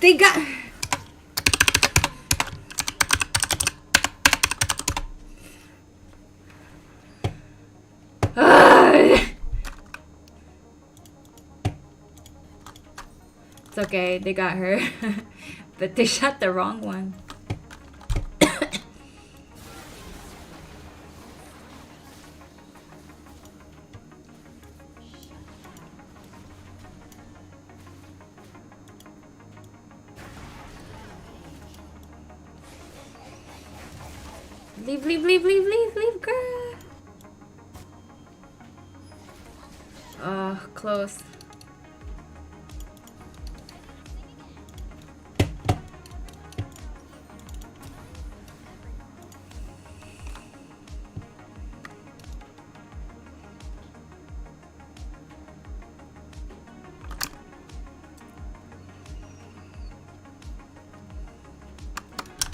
They got... It's okay, they got her. But they shot the wrong one. Leave, leave, leave, leave, leave, leave, girl. Oh, close.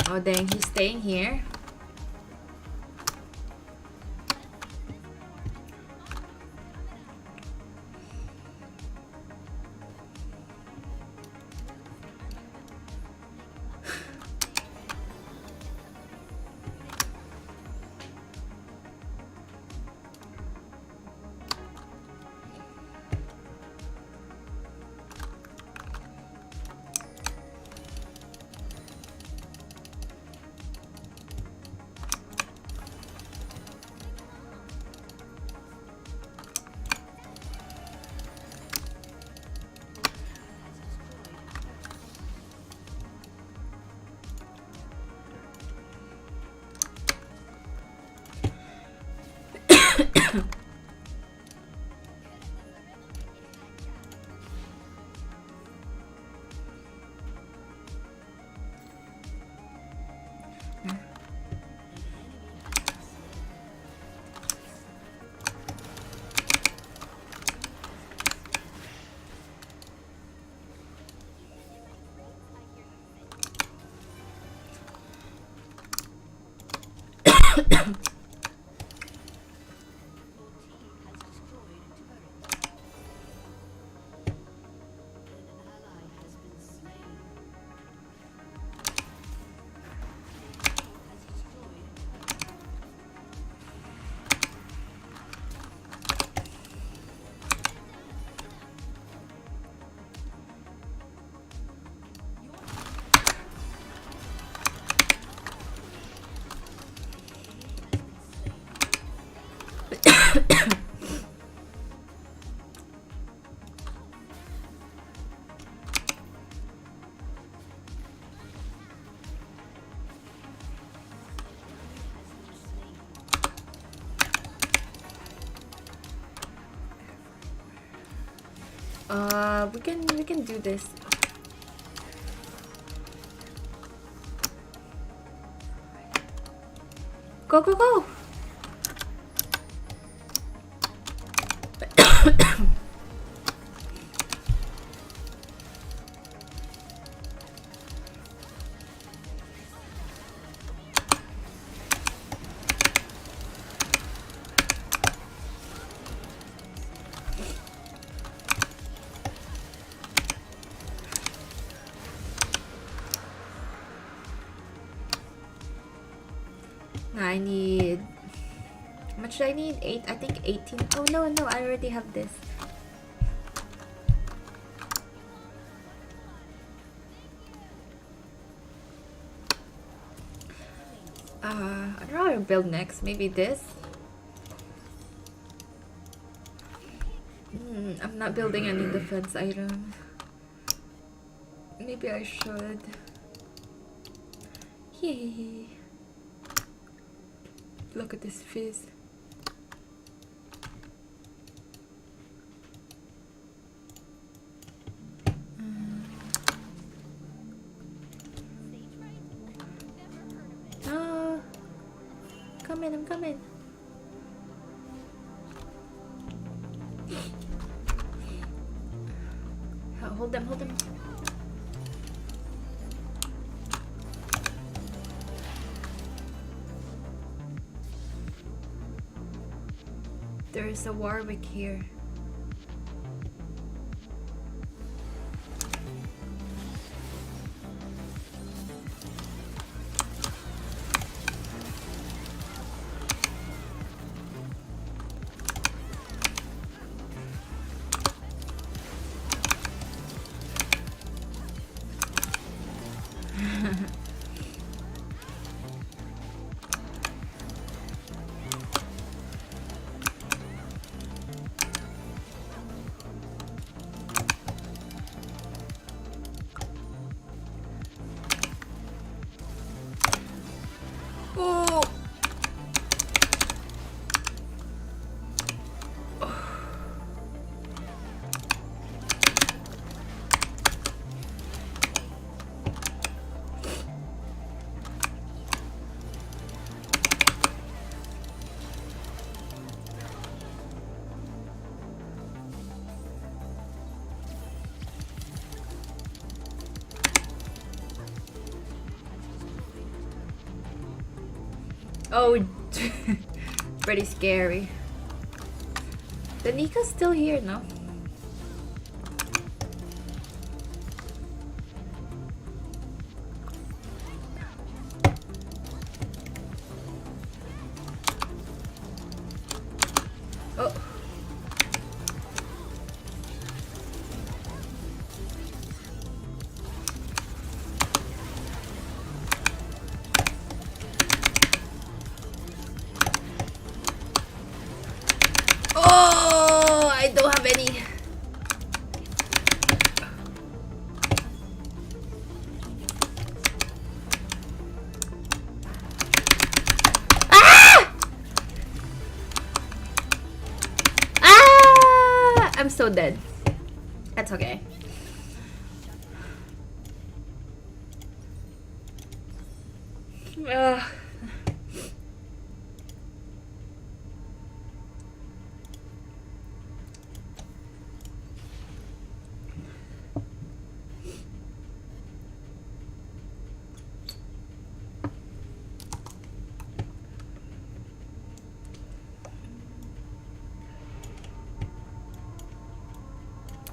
Oh dang, he's staying here. We can do this. Go, go, go! I need... How much do I need? 8? I think 18. Oh no, no, I already have this. I don't know how to build next. Maybe this? I'm not building any defense items. Maybe I should. Yay! Look at this fizz. Oh, I'm coming. Oh, hold them. There is a Warwick here. Oh, pretty scary. The Nika's still here, no? Oh. Oh, I don't have any. Ah! Ah! I'm so dead. That's okay. Ugh.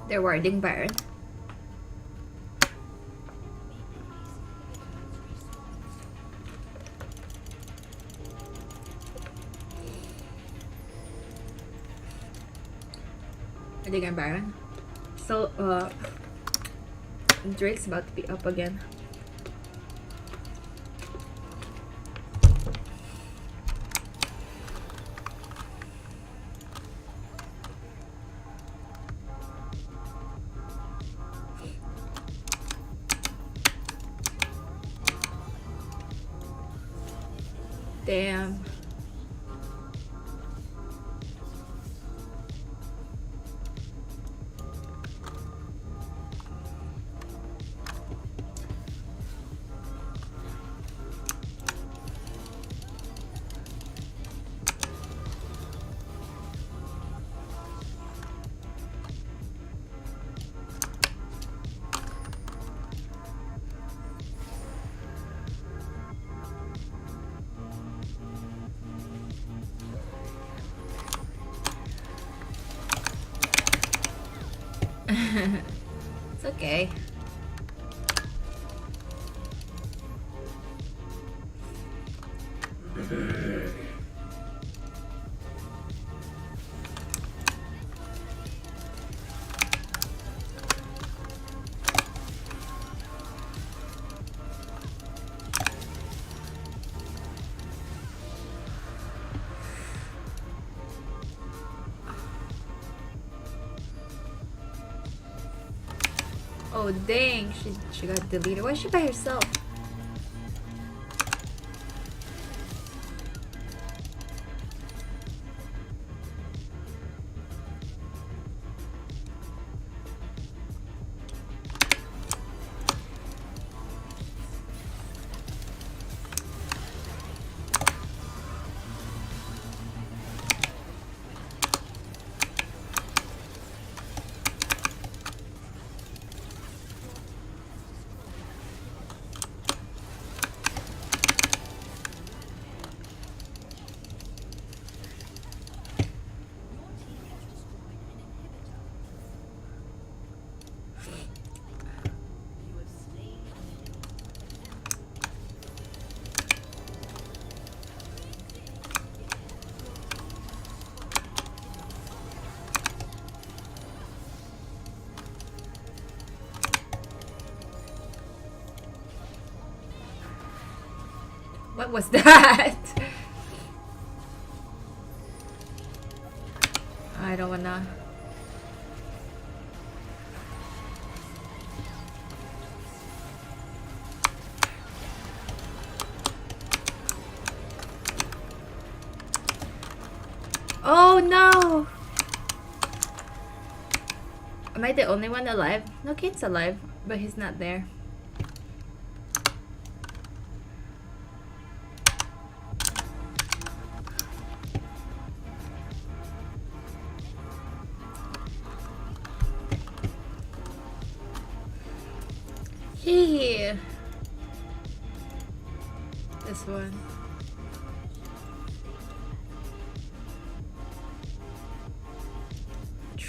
They're warding Byron. Are they going Byron? So, Drake's about to be up again. Damn. It's okay. Oh dang, she got deleted. Why is she by herself? What was that? I don't wanna. Oh no! Am I the only one alive? No, Kate's alive, but he's not there. Hee. This one.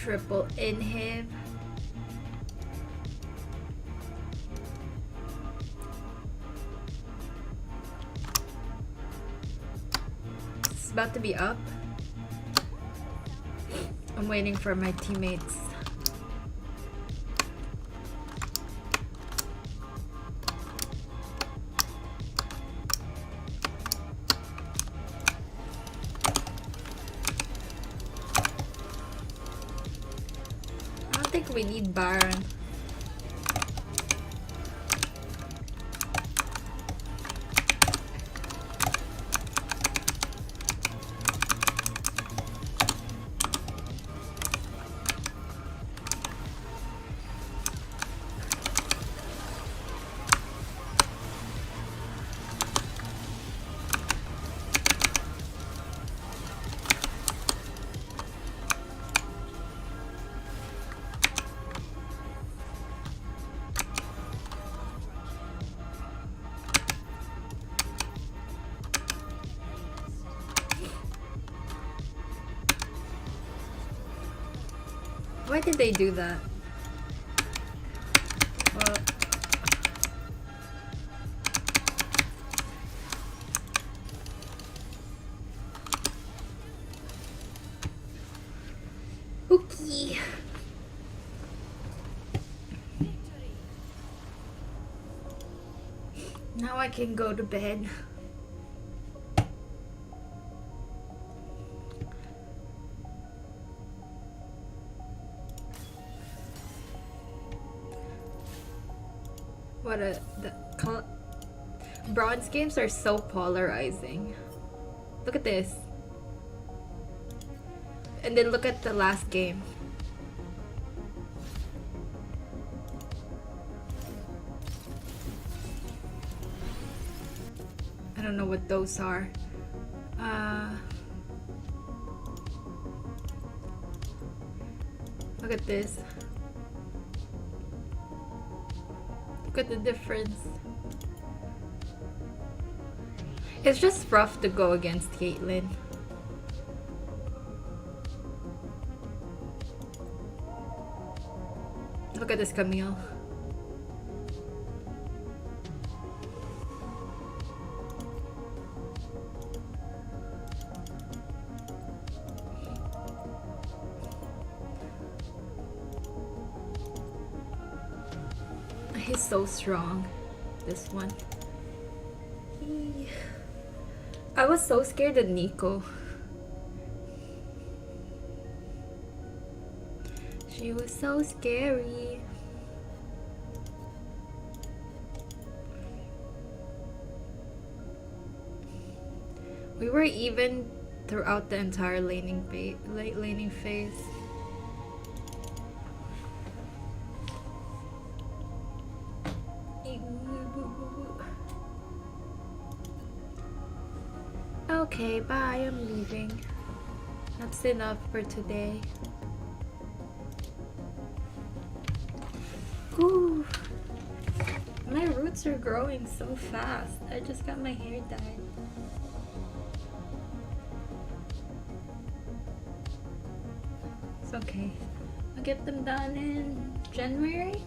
Triple inhib. It's about to be up. I'm waiting for my teammates. I don't think we need Baron. Why did they do that? Well, okay. Now I can go to bed. What a bronze games are so polarizing. Look at this. And then look at the last game. I don't know what those are. Look at this. Look at the difference. It's just rough to go against Caitlyn. Look at this Camille. He's so strong, this one. I was so scared of Nico. She was so scary. We were even throughout the entire laning phase. Okay, bye, I'm leaving. That's enough for today. Ooh. My roots are growing so fast. I just got my hair dyed. It's okay. I'll get them done in January.